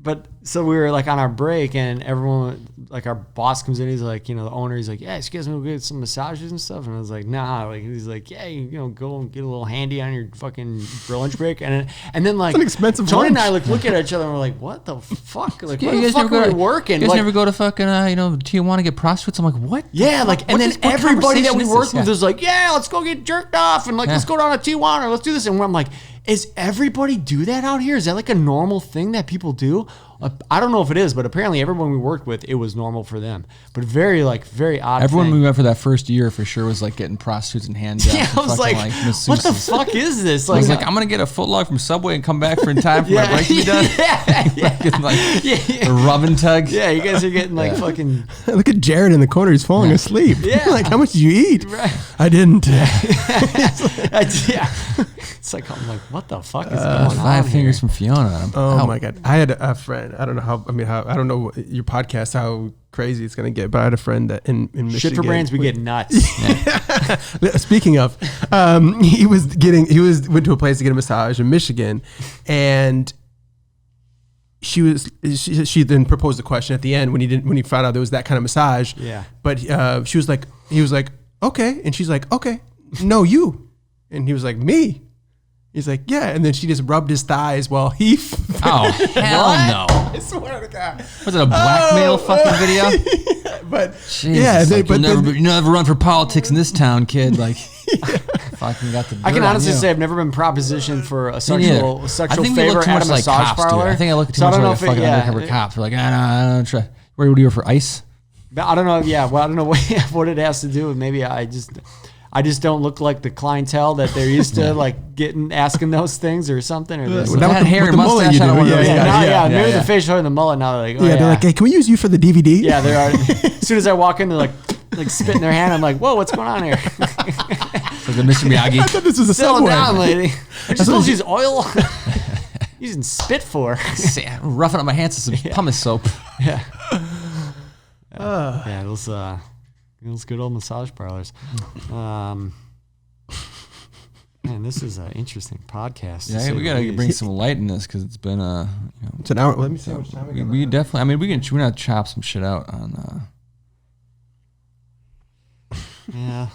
But so we were like on our break, and everyone, like our boss comes in, he's like, you know, the owner, he's like, yeah, you guys want to get some massages and stuff? And I was like, nah. Like he's like, yeah, you know, go and get a little handy on your fucking lunch break, and then like it's an expensive Tony lunch. And I like look at each other and we're like, what the fuck? Like, Yeah, where the fuck are we working? You guys like, never go to fucking Tijuana to get prostitutes? I'm like, what? Yeah, like, and then what everybody that we conversation worked is with was like, yeah, let's go get jerked off, and like, let's go down to Tijuana, let's do this. And I'm like, is everybody do that out here? Is that like a normal thing that people do? I don't know if it is, but apparently everyone we worked with, it was normal for them. But very odd. Everyone thing. we went for that first year for sure was like getting prostitutes and hand jobs. Yeah, I was like, what the fuck is this? Like, I was like, I'm gonna get a footlong from Subway and come back for in time for my break to be done. A rub and tug. Yeah, you guys are getting like fucking. Look at Jared in the corner; he's falling asleep. Yeah, like, how much did you eat? Right. I didn't. Yeah. It's like, I'm like, what the fuck is going on? 5 fingers from Fiona. Oh my god! I had a friend. I don't know how. I don't know your podcast how crazy it's gonna get, but I had a friend that in Michigan. Shit for brains, we get nuts. Speaking of, he went to a place to get a massage in Michigan, and she then proposed a question at the end when he found out there was that kind of massage. Yeah. But he was like, okay, and she's like, okay, no, you, and he was like, me. He's like, yeah, and then she just rubbed his thighs while he. Oh hell no! I swear to God. Was it a blackmail fucking video? But Jesus, yeah, like, you never run for politics in this town, kid. Like, fucking got the. I can honestly say I've never been propositioned for a sexual favor at a massage parlor. I think I look too much like a fucking undercover cop. Like, I don't try. What do you for ice? I don't know. Yeah, well, I don't know what it has to do with. Maybe I just don't look like the clientele that they're used to, like asking those things or something. Or with that hair and mustache, I don't want to. Maybe the facial hair and the mullet. Now they're like, they're like, hey, can we use you for the DVD? Yeah, they are. As soon as I walk in, they're like spit in their hand. I'm like, whoa, what's going on here? Like the Mr. Miyagi. I thought this was a Settle Subway. down, lady. I just supposed to use oil. Using spit for. Roughing up my hands with some pumice soap. Yeah. Those good old massage parlors. Man, this is an interesting podcast. Yeah, we gotta bring some light in this because it's been it's an hour. Let me see how much time we got. We definitely. I mean, we're gonna chop some shit out on. Yeah.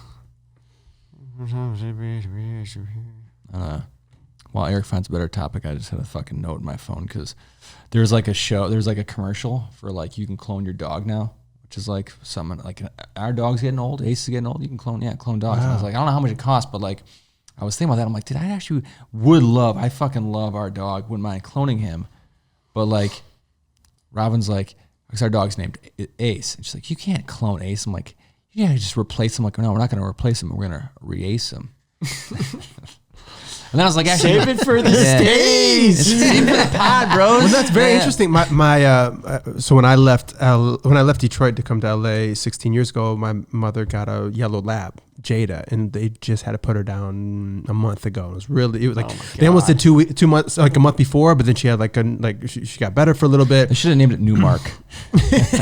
While Eric finds a better topic, I just had a fucking note in my phone because there's like a commercial for like you can clone your dog now. Which is like something like our dog's getting old, Ace is getting old. You can clone dogs. Wow. And I was like, I don't know how much it costs, but like, I was thinking about that. I'm like, I fucking love our dog. Wouldn't mind cloning him, but like, Robin's like, because our dog's named Ace, and she's like, you can't clone Ace. I'm like, you gotta just replace him. I'm like, no, we're not gonna replace him. We're gonna re-Ace him. And then I was like, actually, save it for the stage. Save it for the pod, bros. Well, that's very interesting. So when I left Detroit to come to LA 16 years ago, my mother got a yellow lab, Jada, and they just had to put her down a month ago. It was like they almost did 2 months, like a month before, but then she had she got better for a little bit. They should have named it Newmark.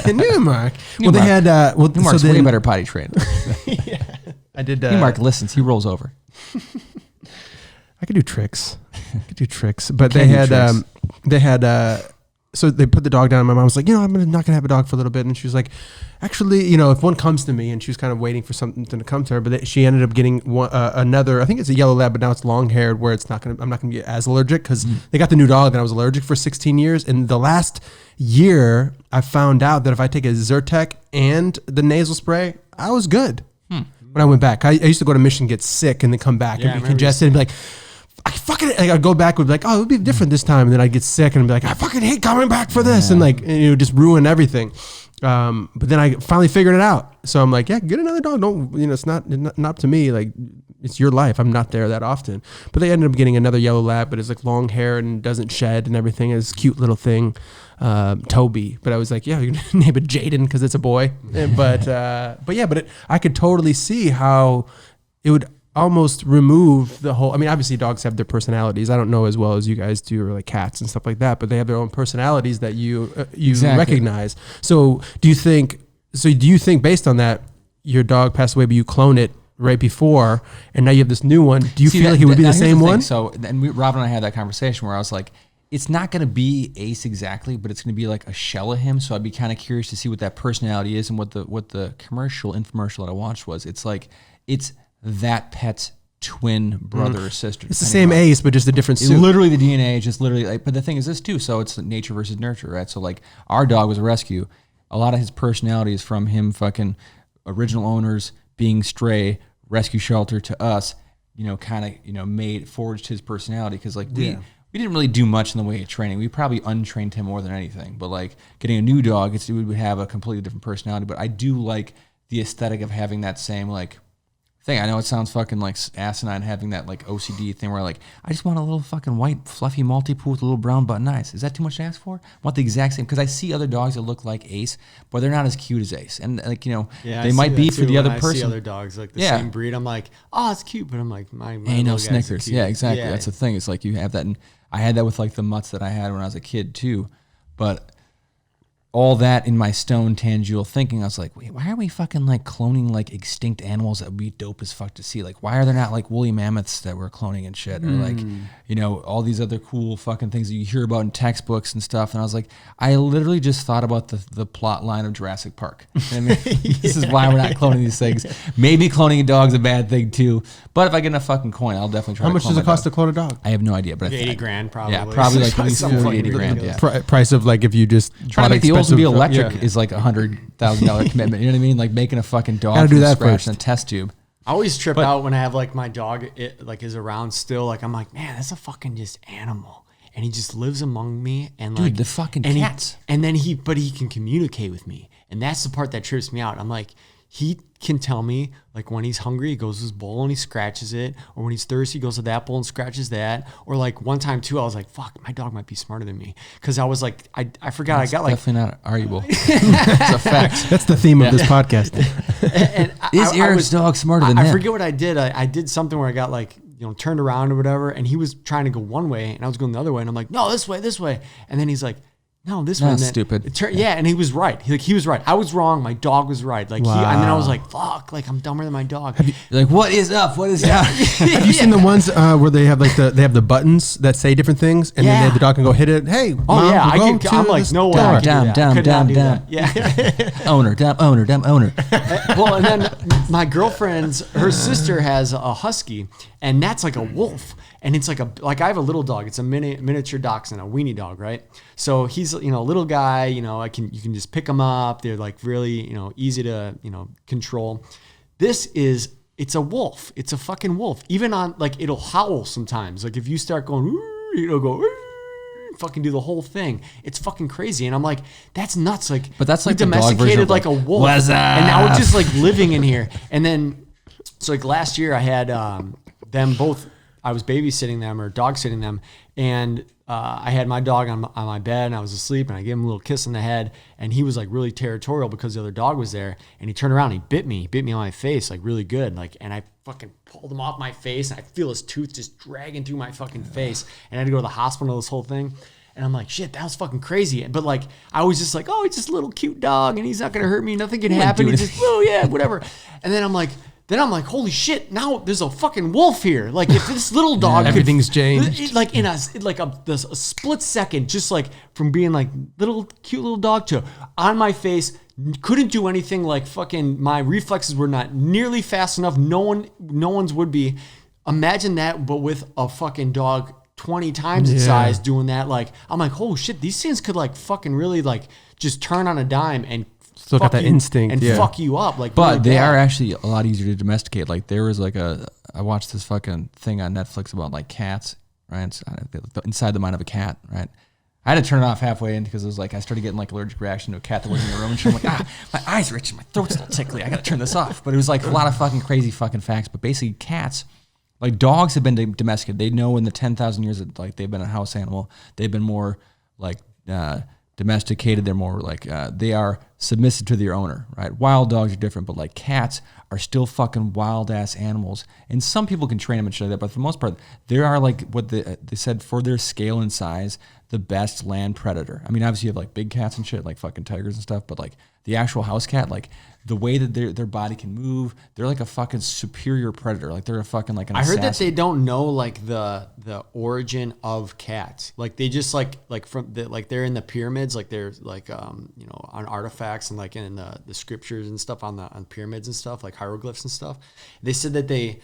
Newmark. Well, they had Newmark's way better potty trained. I did. Newmark listens. He rolls over. I could do tricks. But they had so they put the dog down and my mom was like, I'm not gonna have a dog for a little bit. And she was like, actually, if one comes to me, and she was kind of waiting for something to come to her, but she ended up getting another, I think it's a yellow lab, but now it's long haired where I'm not gonna be as allergic because they got the new dog and I was allergic for 16 years. And the last year I found out that if I take a Zyrtec and the nasal spray, I was good. When I went back, I used to go to Michigan, get sick, and then come back and be congested and be like, I fucking, I'd go back and be like, oh, it would be different this time. And then I'd get sick and I'd be like, I fucking hate coming back for this. And just ruin everything. But then I finally figured it out. So I'm like, yeah, get another dog. Don't, it's not up to me. Like, it's your life. I'm not there that often. But they ended up getting another yellow lab, but it's like long hair and doesn't shed and everything. It's a cute little thing. Toby. But I was like, yeah, you can name it Jaden because it's a boy. But I could totally see how it would almost remove the whole, obviously dogs have their personalities. I don't know as well as you guys do, or like cats and stuff like that, but they have their own personalities that you exactly. recognize. So do you think based on that, your dog passed away, but you clone it right before, and now you have this new one. Do you feel like it would be the same one? So then Rob and I had that conversation where I was like, it's not going to be Ace exactly, but it's going to be like a shell of him. So I'd be kind of curious to see what that personality is. And what the infomercial that I watched was, it's like, it's that pet's twin brother or sister. It's the same Ace, but just a different suit. Literally the DNA, just literally. Like, but the thing is this too. So it's nature versus nurture, right? So like our dog was a rescue. A lot of his personality is from him fucking original owners being stray, rescue shelter to us, forged his personality. Cause like we didn't really do much in the way of training. We probably untrained him more than anything, but like getting a new dog, it would have a completely different personality. But I do like the aesthetic of having that same like thing. I know it sounds fucking like asinine having that like OCD thing where like, I just want a little fucking white fluffy Maltipoo with a little brown button eyes. Is that too much to ask for? I want the exact same, because I see other dogs that look like Ace, but they're not as cute as Ace. And like, they might be for the other person. I see other dogs like the same breed. I'm like, oh, it's cute, but I'm like, my ain't no Snickers. Yeah, exactly. Yeah. That's the thing. It's like you have that, and I had that with like the mutts that I had when I was a kid too. But all that in my stone tangible thinking, I was like, wait, why are we fucking like cloning like extinct animals that would be dope as fuck to see? Like, why are there not like woolly mammoths that we're cloning and shit? Or like, all these other cool fucking things that you hear about in textbooks and stuff. And I was like, I literally just thought about the plot line of Jurassic Park. This is why we're not cloning these things. Maybe cloning a dog's a bad thing too. But if I get enough fucking coin, I'll definitely try. How much does it cost to clone a dog? I have no idea, but 80 grand probably. Yeah, probably like at least 40, 80 grand. Yeah. Price of like if you just trying to make the Oldsmobile electric is like $100,000 commitment. You know what I mean? Like making a fucking dog from scratch first in a test tube. I always trip out when I have like my dog is around still. Like I'm like, man, that's a fucking just animal, and he just lives among me. And like the fucking cats. But he can communicate with me, and that's the part that trips me out. I'm like, he can tell me like when he's hungry, he goes to his bowl and he scratches it, or when he's thirsty, he goes to that bowl and scratches that. Or like one time too, I was like, fuck, my dog might be smarter than me, because I was like, I forgot. That's I got like definitely not arguable. It's a fact. That's the theme of this podcast. And is Eric's dog smarter than him? I forget what I did. I did something where I got like turned around or whatever, and he was trying to go one way and I was going the other way, and I'm like, no, this way, and then he's like, no, this one. That's stupid. And he was right. He was right. I was wrong. My dog was right. Like wow. And then I was like, fuck, like I'm dumber than my dog. You're like, what is up? What is down? Have you seen the ones where they have like they have the buttons that say different things, and then the dog can go hit it. Hey, mom, I'm like, no way. Down. Yeah. Owner. Well, and then my girlfriend's, her sister has a husky, and that's like a wolf. And it's like I have a little dog. It's a miniature dachshund, a weenie dog, right? So he's a little guy. You can just pick him up. They're like really easy to control. It's a wolf. It's a fucking wolf. Even on like it'll howl sometimes. Like if you start going, it'll go. Fucking do the whole thing. It's fucking crazy, and I'm like, that's nuts. Like, but that's like domesticated like a wolf, and now it's just like living in here. And then, so like last year, I had them both I was babysitting them or dog sitting them, and I had my dog on my bed, and I was asleep, and I gave him a little kiss on the head, and he was like really territorial because the other dog was there, and he turned around, and he bit me on my face like really good, like, and I fucking pulled him off my face, and I feel his tooth just dragging through my fucking face, and I had to go to the hospital, this whole thing. And I'm like, shit, that was fucking crazy. But like, I was just like, oh, he's just a little cute dog, and he's not gonna hurt me. Nothing can happen. He's just, oh yeah, whatever. And then I'm like, holy shit! Now there's a fucking wolf here. Like, if this little dog, everything's changed. Like in a split second, just like from being like cute little dog to on my face, couldn't do anything. Like fucking, my reflexes were not nearly fast enough. No one's would be. Imagine that, but with a fucking dog 20 times its size doing that. Like, I'm like, oh shit, these things could like fucking really like just turn on a dime and still got that instinct and fuck you up. Like, but really they are actually a lot easier to domesticate. Like, there was like I watched this fucking thing on Netflix about like cats, right? Inside the mind of a cat, right? I had to turn it off halfway in because it was like I started getting like allergic reaction to a cat that wasn't in the room, and I'm like, my eyes are itching, my throat's a little tickly, I gotta turn this off. But it was like a lot of fucking crazy fucking facts. But basically, cats, like dogs, have been domesticated. They know in the 10,000 years that like they've been a house animal, they've been more like domesticated. They're more like they are submissive to their owner, right? Wild dogs are different, but like cats are still fucking wild ass animals. And some people can train them and shit like that, but for the most part, they are like what they said, for their scale and size, the best land predator. I mean, obviously you have like big cats and shit, like fucking tigers and stuff, but like the actual house cat, like the way that their body can move, they're like a fucking superior predator. Like they're a fucking like an assassin. I heard that they don't know like the origin of cats. Like they just like from the, like they're in the pyramids, like they're like you know, on artifacts and like in the scriptures and stuff on pyramids and stuff, like hieroglyphs and stuff. They said that they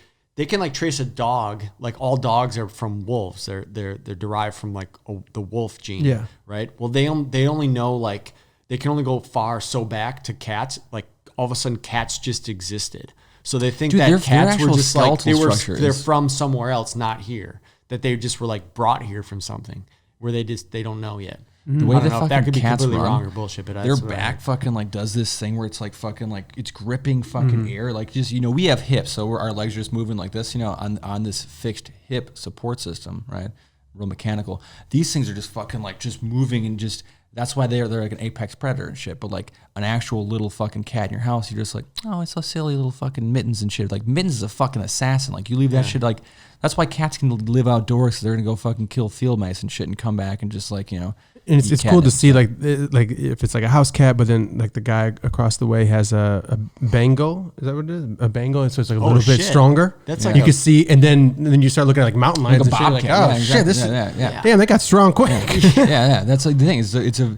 can like trace a dog. Like all dogs are from wolves. They're derived from like the wolf gene. Yeah. Right. Well, they only know like they can only go so back to cats. Like all of a sudden, cats just existed. So they think that cats were just like they're from somewhere else, not here. That they just were like brought here from something where they don't know yet. The way that could be completely wrong or bullshit, but their back fucking like does this thing where it's like fucking like it's gripping fucking air, like just, you know, we have hips, so our legs are just moving like this, you know, on this fixed hip support system, right? Real mechanical. These things are just fucking like just moving, and just that's why they're like an apex predator and shit. But like an actual little fucking cat in your house, you're just like, oh, it's so silly little fucking Mittens and shit. Like Mittens is a fucking assassin. Like you leave that shit, like that's why cats can live outdoors, 'cause they're gonna go fucking kill field mice and shit and come back and just like, you know. And it's cool to see like if it's like a house cat, but then like the guy across the way has a Bengal. Is that what it is? A Bengal, and so it's like a little bit stronger. That's like you can see, and then you start looking at like mountain lions like and shit. Like, oh shit, this damn, they got strong quick. Yeah. That's like the thing. It's a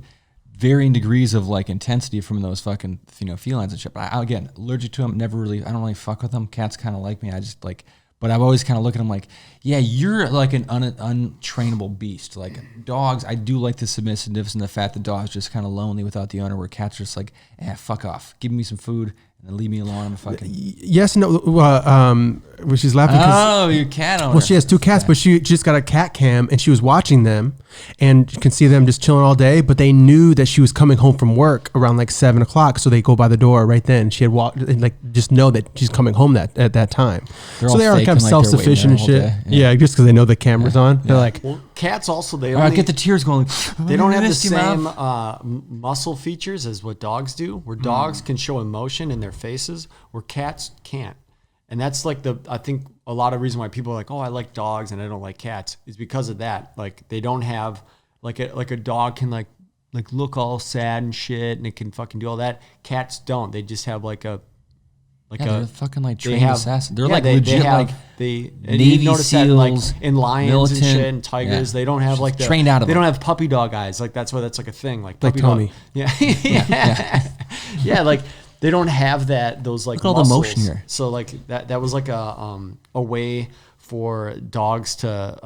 varying degrees of like intensity from those fucking, you know, felines and shit. But again, allergic to them. I don't really fuck with them. Cats kind of like me. I just like. But I've always kind of looked at them like, yeah, you're like an untrainable beast. Like dogs, I do like the submissiveness and the fact that dogs just kind of lonely without the owner, where cats are just like, fuck off. Give me some food and then leave me alone. I'm fucking... Yes, no. Well, she's laughing. Oh, your cat owner. Well, she has two cats, but she just got a cat cam, and she was watching them, and you can see them just chilling all day, but they knew that she was coming home from work around like 7 o'clock, so they go by the door right then. She had walked, and like just know that she's coming home at that time. So they are kind of self-sufficient and shit. Yeah, just because they know the camera's on. They're like... Well, cats also, they get the tears going. They don't have the same muscle features as what dogs do, where dogs can show emotion in their faces, where cats can't. And that's like I think a lot of reason why people are like, oh, I like dogs and I don't like cats, is because of that. Like they don't have like a dog can like look all sad and shit, and it can fucking do all that. Cats don't. They just have like a they're fucking like trained assassins. They're like legit like Navy SEALs, that, like in lions militant, and shit and tigers. They don't have like trained out of. They don't have puppy dog eyes. Like that's why that's like a thing. Like puppy Tony. Dog. Yeah. Like. They don't have those like look at all the motion here. So like that was like a way for dogs to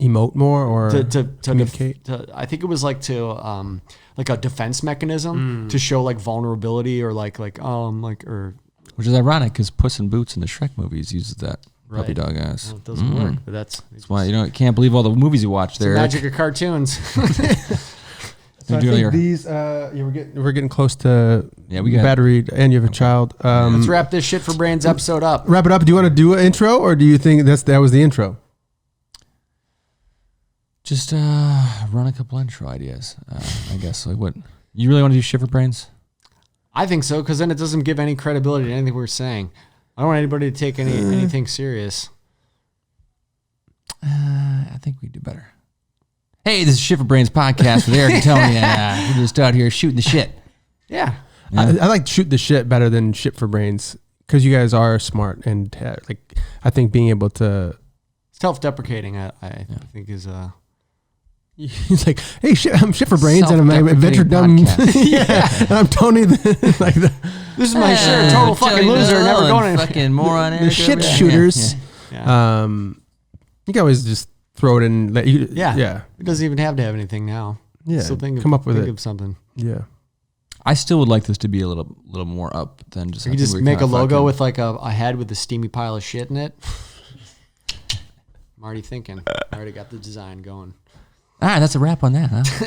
emote more or to communicate. I think it was like to like a defense mechanism to show like vulnerability or like or which is ironic because Puss in Boots in the Shrek movies uses that puppy dog ass. Well, it doesn't work, but that's why you can't believe all the movies you watch there. The magic of cartoons. So I think these, we're getting close to we got battery, and you have a child. Let's wrap this shit for Brains episode up. Wrap it up. Do you want to do an intro, or do you think that was the intro? Just run a couple intro ideas. I guess. Like what? You really want to do shit for brains? I think so, because then it doesn't give any credibility to anything we're saying. I don't want anybody to take anything serious. I think we do better. Hey, this is Shit for Brains podcast with Eric and Tony, and we're just out here shooting the shit. Yeah. I like shoot the shit better than shit for brains because you guys are smart and like I think being able to self-deprecating. I think is He's like, hey, I'm shit for brains, and I'm adventure dumb. Yeah, and I'm Tony. This is my shirt, total fucking loser, never going anywhere. Fucking moron. The shit shooters. Yeah. You can always just throw it in. Yeah. It doesn't even have to have anything now. Yeah. So think of something. Yeah. I still would like this to be a little more up than just. You just make a logo with like a head with a steamy pile of shit in it. I'm already thinking. I already got the design going. All right, that's a wrap on that, huh?